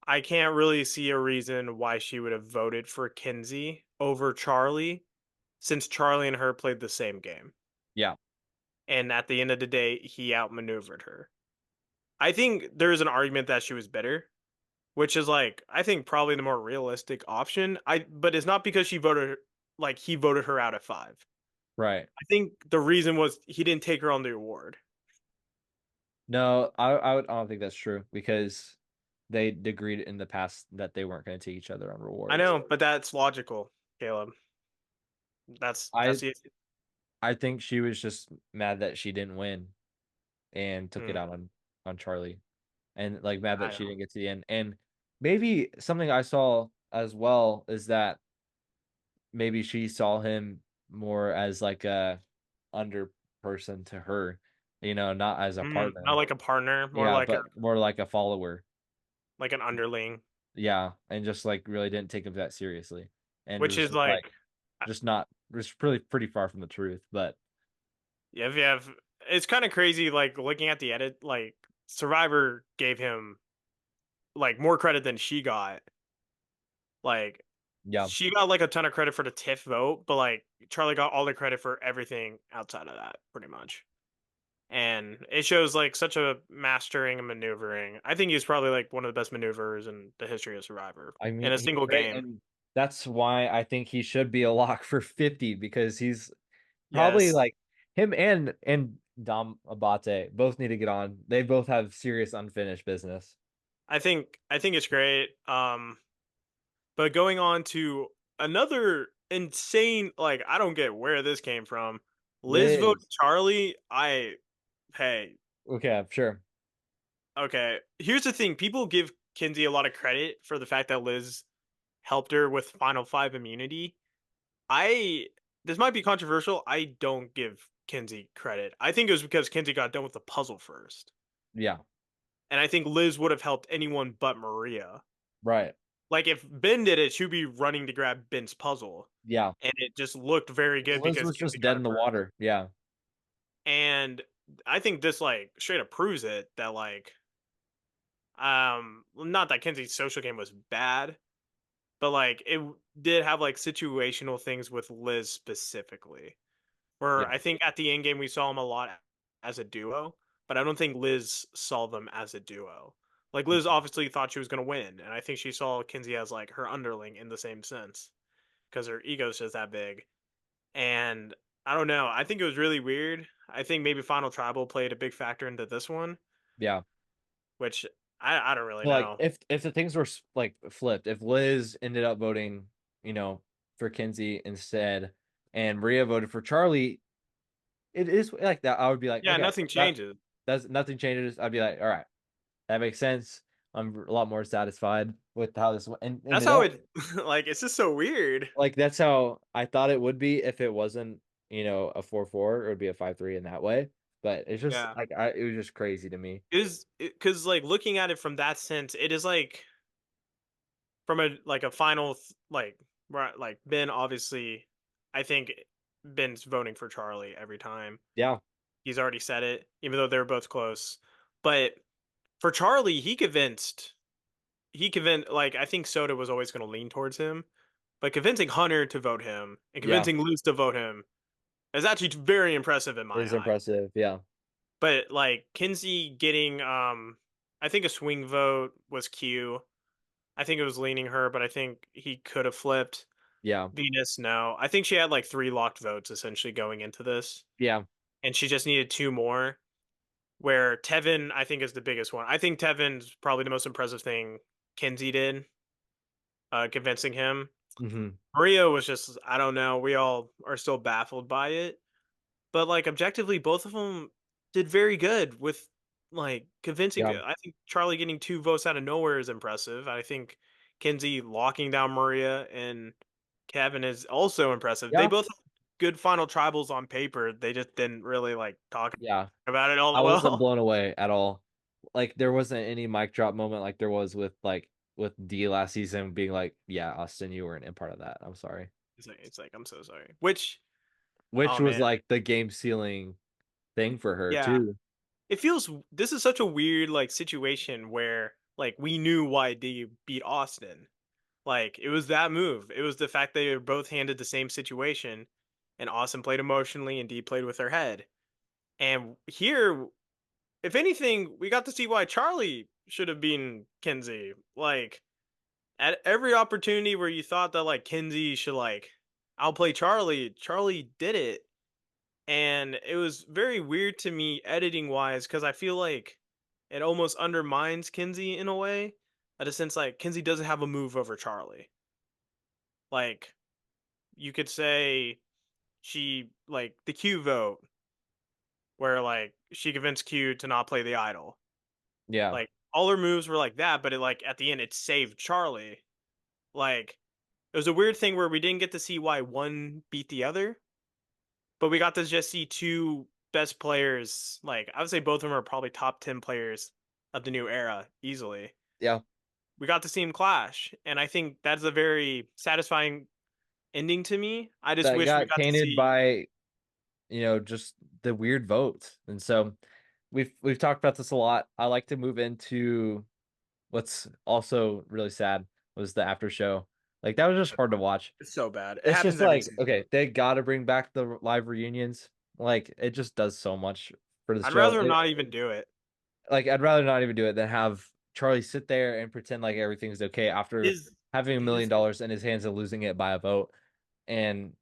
I can't really see a reason why she would have voted for Kinsey over Charlie since Charlie and her played the same game. Yeah, And at the end of the day, he outmaneuvered her. I think there's an argument that she was better, which is like I think probably the more realistic option. But it's not because she voted like he voted her out at 5. right. I think the reason was he didn't take her on the award. No, I don't think that's true because they agreed in the past that they weren't going to take each other on I rewards. know, but that's logical, Caleb. That's I the I think she was just mad that she didn't win and took it mm, out on Charlie, and like mad that I she know. didn't get to the end. And maybe something I saw as well is that maybe she saw him more as like a under person to her, not as a Not partner. like a partner, more Yeah, but more like a follower. like an underling, Yeah, and just like really didn't take him that seriously, and it which was is just like like just not just pretty far from the truth. But yeah, if you have it's kind of crazy like looking at the edit like Survivor gave him like more credit than she got. Like yeah, she got like a ton of credit for the TIFF vote, but like Charlie got all the credit for everything outside of that, pretty much. And it shows like such a mastering and maneuvering. I think he's probably like one of the best maneuverers in the history of Survivor I in mean a he's single great, game. and that's why I think he should be a lock for 50 because he's probably Yes, like him and Dom Abate both need to get on. They both have serious unfinished business. I think it's great. But going on to another insane, like I don't get where this came from. Liz voted Liz, Charlie. Hey, okay, sure, okay. Here's the thing: people give Kinsey a lot of credit for the fact that Liz helped her with Final Five immunity. I This might be controversial. I don't give Kinsey credit. I think it was because Kinsey got done with the puzzle first, yeah, and I think Liz would have helped anyone but Maria. right, Like if Ben did it, she'd be running to grab Ben's puzzle, yeah. and it just looked very good Liz because was Kinsey just got dead it in the first. water. Yeah, And I think this like straight up proves it that like not that Kinsey's social game was bad, but like did have like situational things with Liz specifically. Where yeah, I think at the end game we saw them a lot as a duo, but I don't think Liz saw them as a duo. Like Liz obviously thought she was going to win, and I think she saw Kinsey as like her underling in the same sense because her ego's just that big. And I don't know. I think it was really weird. I think maybe Final Tribal played a big factor into this one, yeah. which I don't really Like know. if the things were like flipped, if Liz ended up voting, for Kinsey instead, and Maria voted for Charlie, it is like that. I would be like, Yeah, okay, nothing that changes. that's nothing changes. I'd be like, all right, that makes sense. I'm a lot more satisfied with how this That's ended how up. it like it's just so weird. Like that's how I thought it would be if it wasn't, a 4-4, it would be a 5-3 in that way. But it's just Yeah. like it was just crazy to me. Is because like looking at it from that sense, it is like from a like a final like right like Ben obviously I think Ben's voting for Charlie every time. Yeah, He's already said it, even though they're both close. But for Charlie, he convinced like I think Soda was always gonna lean towards him. But convincing Hunter to vote him and yeah, convincing Luz to vote him is actually very impressive in it my is eyes. impressive. Yeah, But like Kinsey getting I think a swing vote was Q. I think it was leaning her, but I think he could have flipped. yeah, Venus, no. I think she had like 3 locked votes essentially going into this, yeah. and she just needed 2 more. Where Tevin, I think, is the biggest one. I think Tevin's probably the most impressive thing Kinsey did, convincing him. Hmm. Maria was just, I don't know. We all are still baffled by it, but like objectively, both of them did very good with. like convincing. Yeah. I think Charlie getting 2 votes out of nowhere is impressive. I think Kinsey locking down Maria and Kevin is also impressive. They Yeah. both have good final tribals on paper. They just didn't really like talk Yeah. about it all I that wasn't well. blown away at all. Like there wasn't any mic drop moment like there was with D last season being like, yeah, Austin, you weren't a part of that. I'm sorry. It's like I'm so sorry. Which Which oh was man, like the game sealing thing for her yeah. too. It feels this is such a weird like situation where like we knew why D beat Austin. Like it was that move. It was the fact they were both handed the same situation, and Austin played emotionally and D played with her head. And here, if anything, we got to see why Charlie should have been Kinsey. Like at every opportunity where you thought that like Kinsey should like outplay Charlie, Charlie did it. And it was very weird to me editing wise because I feel like it almost undermines Kinsey in a way. In a sense, like Kinsey doesn't have a move over Charlie. Like you could say she like the Q vote where like she convinced Q to not play the idol. Yeah. Like all her moves were like that, but it like at the end it saved Charlie. Like it was a weird thing where we didn't get to see why one beat the other, but we got to just see two best players. Like I would say both of them are probably top 10 players of the new era easily. Yeah. We got to see them clash, and I think that's a very satisfying ending to me. I just That wish we got got to tainted see by, just the weird votes. And so we've talked about this a lot. I like to move into what's also really sad was the after show. Like that was just hard to watch. it's so bad. It It's just happens every like, season. okay, they got to bring back the live reunions. Like it just does so much for the I'd show. rather him not even do it. Like I'd rather not even do it than have Charlie sit there and pretend like everything's okay after His having $1 million his in his hands and losing it by a vote and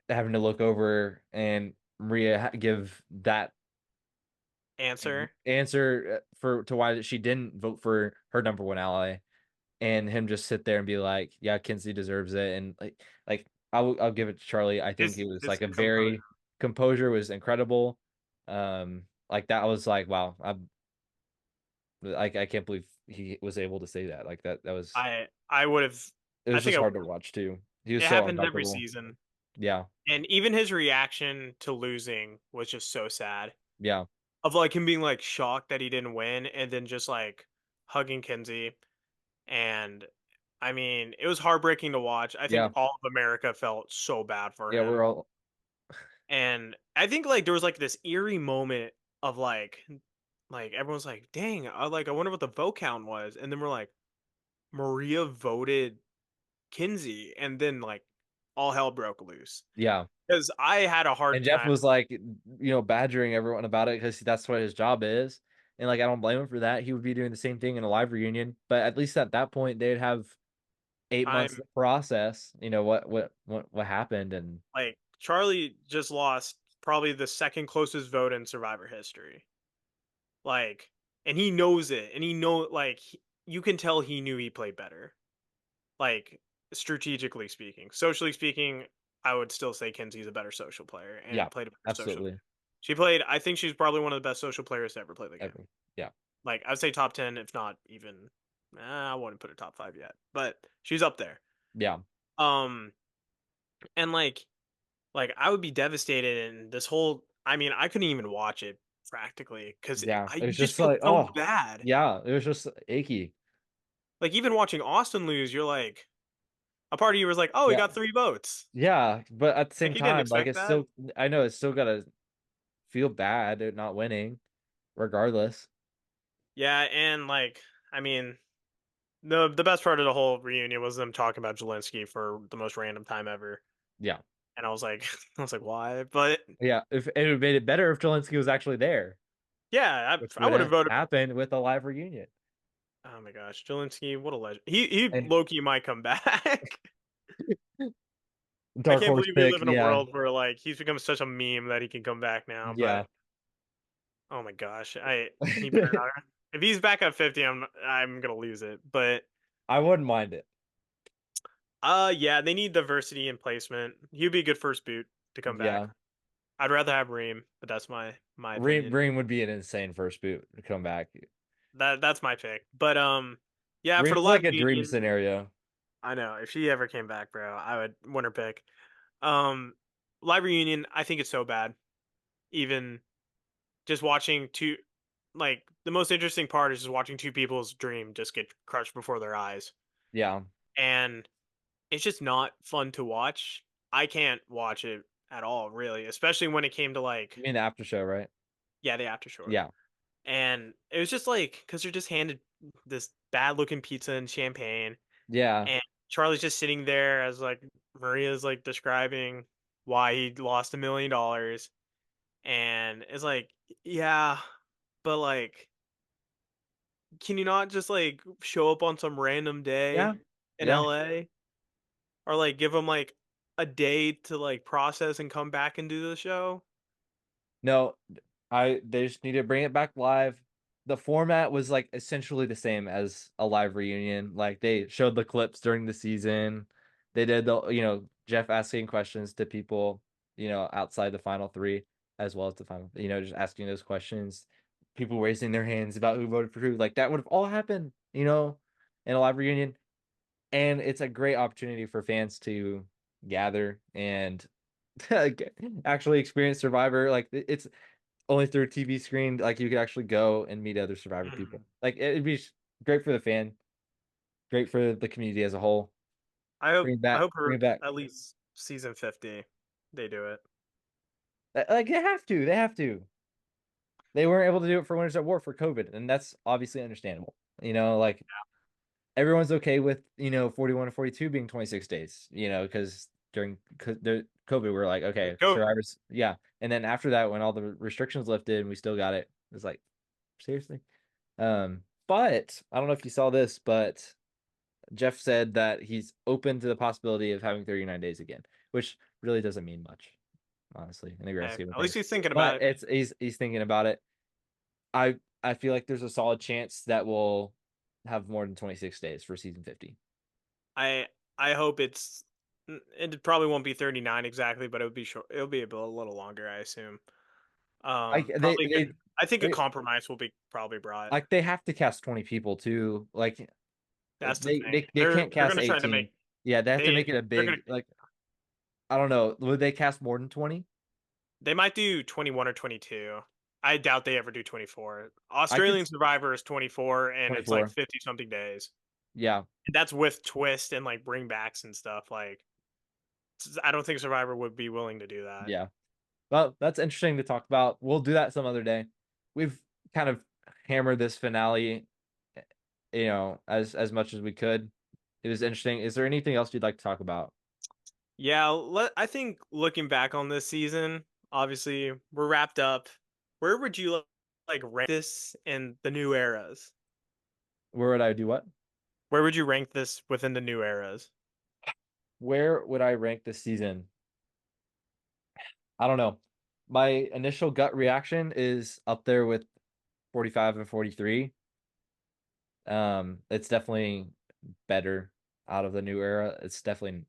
having to look over and Maria give that answer answer for to why she didn't vote for her number one ally, and him just sit there and be like, "Yeah, Kinsey deserves it," and like I'll give it to Charlie. I think his it was his like a composure. very composure was incredible. Like that was like wow, I can't believe he was able to say that. Like that was I would have. it I was think just I hard to would. watch too. He was It so happens every uncomfortable. season, Yeah, and even his reaction to losing was just so sad. yeah, Of like him being like shocked that he didn't win, and then just like hugging Kinsey. And I mean, it was heartbreaking to watch. I think yeah, all of America felt so bad for yeah. We're him. all And I think like there was like this eerie moment of like everyone's like, dang, I wonder what the vote count was. And then we're like, Maria voted Kinsey, and then like all hell broke loose. yeah. Because I had a And hard Jeff time. was like, badgering everyone about it because that's what his job is. And like, I don't blame him for that. He would be doing the same thing in a live reunion, but at least at that point, they'd have 8 months to I'm process, what happened. And like Charlie just lost probably the second closest vote in Survivor history. Like, and he knows it, and you can tell he knew he played better. Like strategically speaking, socially speaking, I would still say Kinsey's a better social player yeah, and played a better social game. absolutely. She played. I think she's probably one of the best social players to ever play the game. Ever. Yeah, Like I'd say top 10, if not even. I wouldn't put her top 5 yet, but she's up there. yeah, Um, and like I would be devastated, and this whole. I mean, I couldn't even watch it practically because yeah. I It was you just just feel like, so oh, bad. yeah, it was just achy. Like even watching Austin lose, you're like, a part of you was like, oh, he Yeah, got 3 votes. yeah. But at the Like same he didn't time, like, expect that. I know it's still gotta feel bad at not winning, regardless. Yeah, and like, I mean, the best part of the whole reunion was them talking about Zelensky for the most random time ever, Yeah. and I was like, I was like, why? But Yeah, if it would have made it better if Zelensky was actually there, yeah, which I would would have have voted. happened with a live reunion. Oh my gosh, Zelensky, what a legend. He And Loki might come back. I dark can't horse believe we pick, live in a yeah, world where like he's become such a meme that he can come back now. yeah. But oh my gosh, he better not. If he's back at 50, I'm gonna lose it. But I wouldn't mind it. yeah, they need diversity in placement. He'd be a good first boot to come back. Yeah, I'd rather have Reem, but that's my my Reem, opinion. Reem would be an insane first boot to come back. That's my pick. But yeah, for the Reem's live like a dream reunion, scenario. I know if she ever came back, bro, I would want her pick. Um, live reunion, I think it's so bad. Even just watching two, like the most interesting part is just watching two people's dream just get crushed before their eyes, Yeah. and it's just not fun to watch. I can't watch it at all, really, especially when it came to You like, mean the after show, right? yeah, the after show. Yeah. And it was just like because they're just handed this bad looking pizza and champagne, Yeah. and Charlie's just sitting there as like Maria's like describing why he lost $1 million, and it's like, yeah, but like, can you not just like show up on some random Yeah. day in Yeah. LA, or like give them like a day to like process and come back and do the show? No, they just need to bring it back live. The format was like essentially the same as a live reunion. Like they showed the clips during the season. They did Jeff asking questions to people, outside the final three as well as the final, just asking those questions. People raising their hands about who voted for who. Like that would have all happened, in a live reunion. And it's a great opportunity for fans to gather and actually experience Survivor. Like it's only through a TV screen. Like you could actually go and meet other Survivor people. Mhm. Like it'd be great for the fan, great for the community as a whole. I hope Bring for it back. at least season 50 they do it. Like they have to. They have to. They weren't able to do it for Winners at War for COVID, and that's obviously understandable. Like everyone's okay with 41 and 42 being 26 days. Because during the COVID, we're like, okay, COVID. Survivors, yeah. And then after that, when all the restrictions lifted and we still got it, it's like seriously. But I don't know if you saw this, but Jeff said that he's open to the possibility of having 39 days again, which really doesn't mean much, honestly, in the grand Hey, scheme of at least things. he's thinking about But it. he's thinking about it. I feel like there's a solid chance that we'll have more than 26 days for season 50. I I hope it probably won't be 39 exactly, but it would be short. It'll be a little longer, I assume. I they Probably they good. I think a they compromise will be probably brought. like they have to cast 20 people too. Like That's the they thing. they, they can't They're cast gonna try to 18. make Yeah, they have to they make it a they're gonna big, like, I don't know. Would they cast more than 20? they might do 21 or 22. I doubt they ever do 24. I could Australian Survivor is 24 and it's like 24. 50 something days. Yeah. That's with twist and like bring backs and stuff. Like I don't think Survivor would be willing to do that. Yeah. Well, that's interesting to talk about. We'll do that some other day. We've kind of hammered this finale, as much as we could. It was interesting. Is there anything else you'd like to talk about? Yeah, I think looking back on this season, obviously we're wrapped up. Where would you like rank this in the new eras? Where would I do what? Where would you rank this within the new eras? Where would I rank this season? I don't know. My initial gut reaction is up there with 45 and 43. It's definitely better out of the new era. It's definitely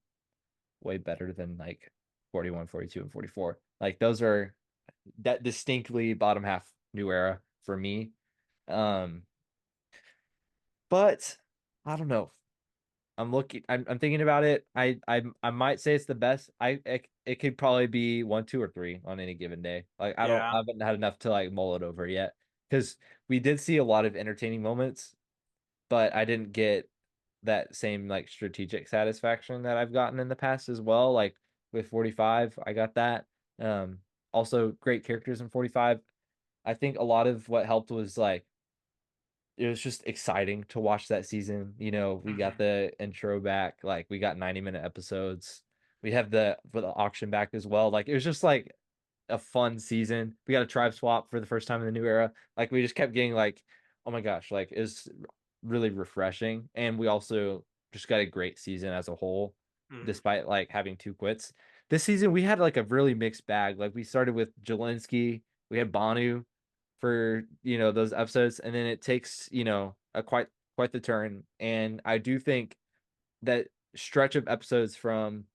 way better than like 41, 42, and 44. Like those are that distinctly bottom half new era for me. Um, but I don't know. I'm thinking about it. I might say it's the best. It could probably be one, two, or three on any given day. Like Yeah. I haven't had enough to like mull it over yet. Because we did see a lot of entertaining moments, but I didn't get that same like strategic satisfaction that I've gotten in the past as well. Like with 45, I got that. Also great characters in 45. I think a lot of what helped was like it was just exciting to watch that season. We got Mhm. the intro back, like we got 90-minute episodes. We have the auction back as well. Like it was just like a fun season. We got a tribe swap for the first time in the new era. Like we just kept getting like, oh my gosh, like it's really refreshing. And we also just got a great season as a whole, Mhm. despite like having two quits. This season we had like a really mixed bag. Like we started with Jelinski, we had Banu for those episodes, and then it takes a quite the turn. And I do think that stretch of episodes from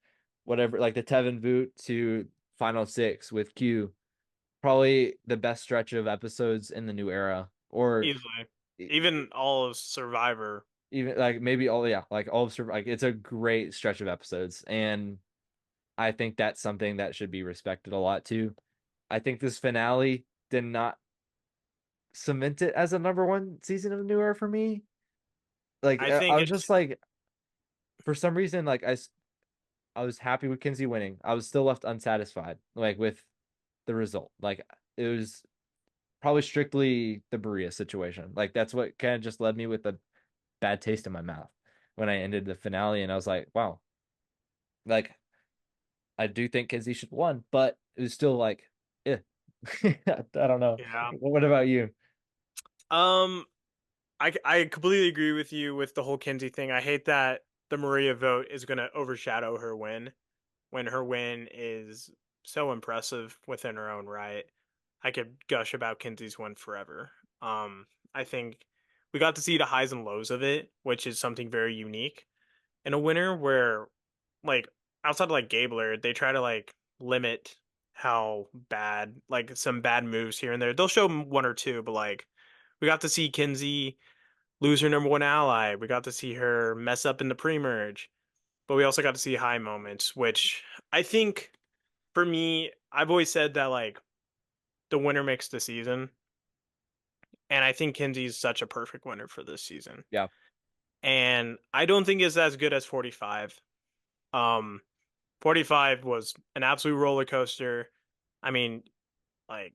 whatever, like the Tevin Voot to Final Six with Q, probably the best stretch of episodes in the new era, or easily. e- Even all of Survivor. even like maybe all yeah, like all of like it's a great stretch of episodes, and I think that's something that should be respected a lot too. I think this finale did not cement it as a number one season of the new era for me. Like I I think was it's just like for some reason I was happy with Kinsey winning. I was still left unsatisfied like with the result. Like it was probably strictly the Berea situation. Like that's what kind of just led me with a bad taste in my mouth when I ended the finale, and I was like, wow, like I do think Kinsey should have won, but it was still like, eh. I don't know. yeah. What about you? Um, I completely agree with you with the whole Kinsey thing. I hate that the Maria vote is going to overshadow her win when her win is so impressive within her own right. I could gush about Kinsey's win forever. I think we got to see the highs and lows of it, which is something very unique in a winner where like outside of like Gabler, they try to like limit how bad like some bad moves here and there. They'll show one or two, but like we got to see Kinsey lose her number one ally. We got to see her mess up in the pre-merge, but we also got to see high moments, which I think for me, I've always said that like the winner makes the season, and I think Kinsey's such a perfect winner for this season. Yeah, And I don't think it's as good as 45. Um 45 was an absolute roller coaster. I mean, like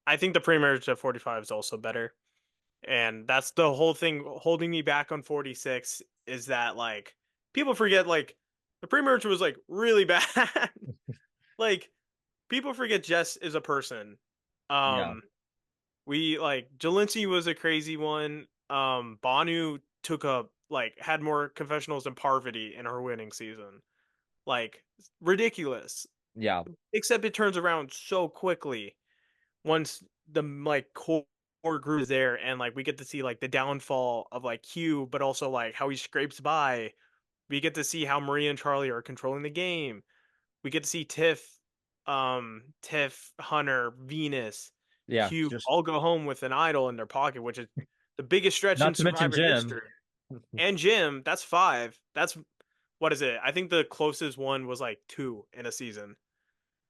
I think the pre-merge of 45 is also better. And that's the whole thing holding me back on 46 is that like people forget like the pre-merge was like really bad. Like people forget Jess is a person. yeah, Um we like Jelinski was a crazy one. Banu took a like had more confessionals than Parvati in her winning season. Like ridiculous. yeah, Except it turns around so quickly once the like core group is there and like we get to see like the downfall of like Q, but also like how he scrapes by. We get to see how Maria and Charlie are controlling the game. We get to see Tiff, Hunter, Venus, yeah. Q Just all go home with an idol in their pocket, which is the biggest stretch in not to mention Survivor Jim. history. And Jim, that's five. That's what is it? I think the closest one was like two in a season.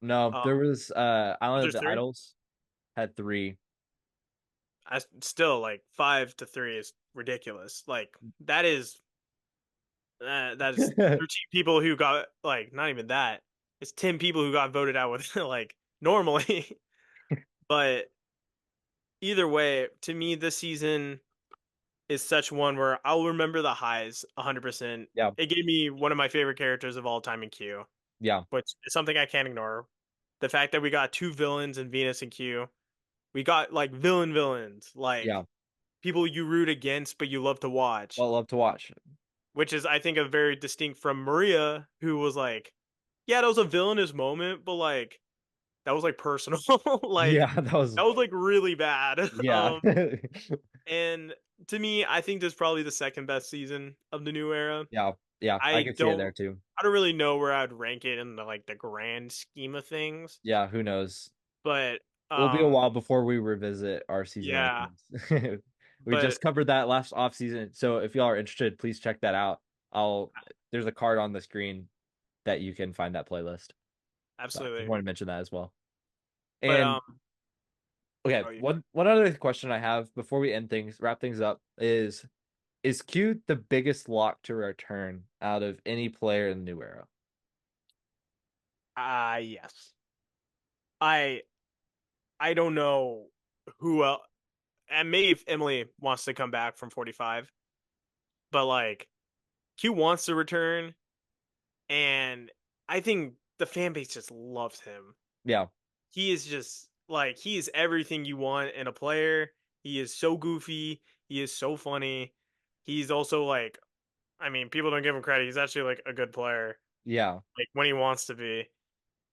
No, Um, there was was Island of there the three? Idols had three. I still like 5 to 3 is ridiculous. Like that is 13 people who got like not even that. It's 10 people who got voted out with like normally. But either way, to me, this season is such one where I'll remember the highs 100%. Yeah, It gave me one of my favorite characters of all time in Q, yeah, which is something I can't ignore. The fact that we got two villains in Venus and Q. We got like villains, yeah. like people you root against but you love to watch, Well, love to watch. which is I think a very distinct from Maria, who was like, yeah, that was a villainous moment, but like that was like personal, like Yeah, that was that was like really bad. yeah, And to me, I think this is probably the second best season of the new era. yeah, yeah. I I could see it there don't, too. I don't really know where I'd rank it in the like the grand scheme of things, Yeah, who knows? but It'll be a um, while before we revisit our season yeah, rankings. We but just covered that last off season, so if y'all are interested, please check that out. I'll there's a card on the screen that you can find that playlist. So I just absolutely, want to mention that as well. but And okay, oh yeah. one other question I have before we end things, wrap things up is Q the biggest lock to return out of any player in the new era? Yes. I I don't know who else, and maybe if Emily wants to come back from 45, but like Q wants to return, and I think the fan base just loves him. Yeah, He is just like he is everything you want in a player. He is so goofy. He is so funny. He's also like, I mean, people don't give him credit. He's actually like a good player, yeah, like when he wants to be.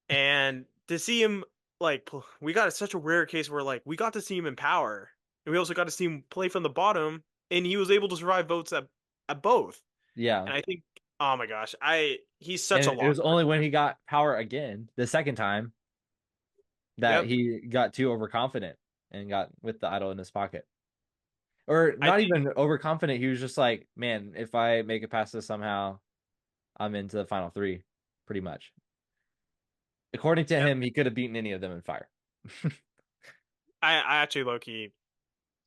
And to see him like we got such a rare case where like we got to see him in power, and we also got to see him play from the bottom, and he was able to survive votes at both. yeah. And I think, oh my gosh, I he's such a And it lock was for only when me. he got power again, the second time. that Yep. he got too overconfident and got with the idol in his pocket. Or I not think even overconfident. He was just like, man, if I make it past this somehow, I'm into the final three, pretty much. According to yep. him, he could have beaten any of them in fire. I actually low key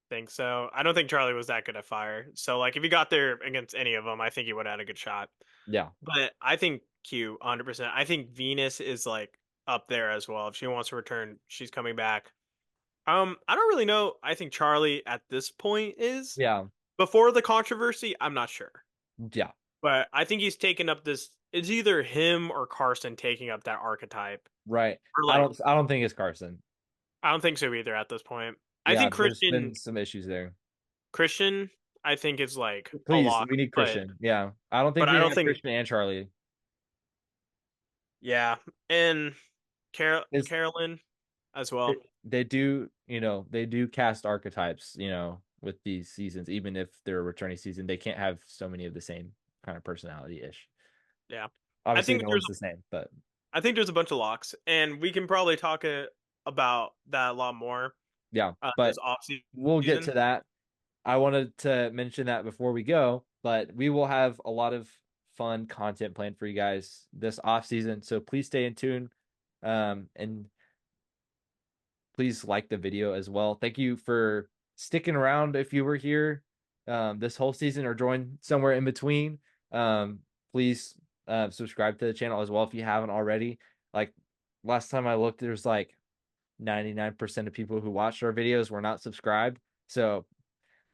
think so. I don't think Charlie was that good at fire. So like if he got there against any of them, I think he would have had a good shot. Yeah. But I think Q 100%. I think Venus is like up there as well. If she wants to return, she's coming back. I don't really know. I think Charlie at this point is. Yeah. Before the controversy, I'm not sure. Yeah. But I think he's taken up this it's either him or Carson taking up that archetype. Right. Or like I don't think it's Carson. I don't think so either at this point. I Yeah, think there's been some issues there. Christian I think is like a Please, lock, we need but Christian. Yeah. I don't think but I we don't have think Christian and Charlie. yeah. And Is Carolyn as well. they do, they do cast archetypes, with these seasons, even if they're a returning season, they can't have so many of the same kind of personality ish. Yeah. I Obviously, think no there's one's the same, but I think there's a bunch of locks and we can probably talk about that a lot more yeah, this but off we'll get season. to that. I wanted to mention that before we go, but we will have a lot of fun content planned for you guys this off season. So please stay in tune. And please like the video as well. Thank you for sticking around if you were here this whole season or joined somewhere in between. Please subscribe to the channel as well if you haven't already. Like last time I looked, there's like 99% of people who watched our videos were not subscribed. So,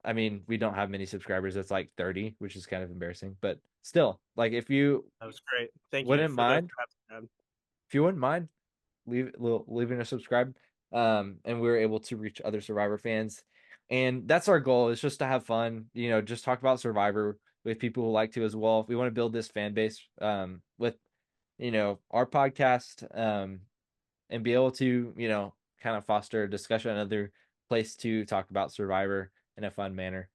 I mean, we don't have many subscribers. It's like 30, which is kind of embarrassing. But still, like That was great. Thank you wouldn't for those mind, who have subscribed. if you wouldn't mind, leaving a subscribe, and we were able to reach other Survivor fans, and that's our goal, is just to have fun, just talk about Survivor with people who like to as well. We want to build this fan base with our podcast, and be able to kind of foster a discussion, another place to talk about Survivor in a fun manner.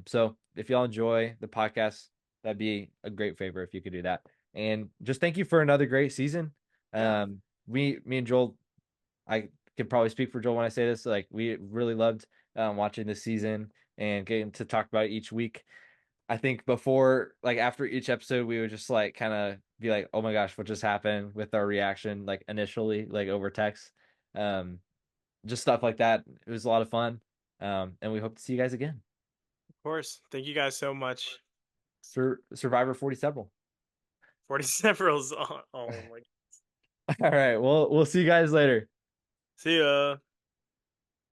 So if y'all enjoy the podcast, that'd be a great favor if you could do that. And just thank you for another great season. Yeah, Me and Joel, I can probably speak for Joel when I say this. Like, we really loved watching this season and getting to talk about it each week. I think before, like after each episode, we would just like kind of be like, "Oh my gosh, what just happened?" with our reaction, like initially, like over text, um, just stuff like that. It was a lot of fun, and we hope to see you guys again. of course. Thank you guys so much. Survivor 47. 40 severals. Oh my. All right, well, we'll see you guys later. See ya.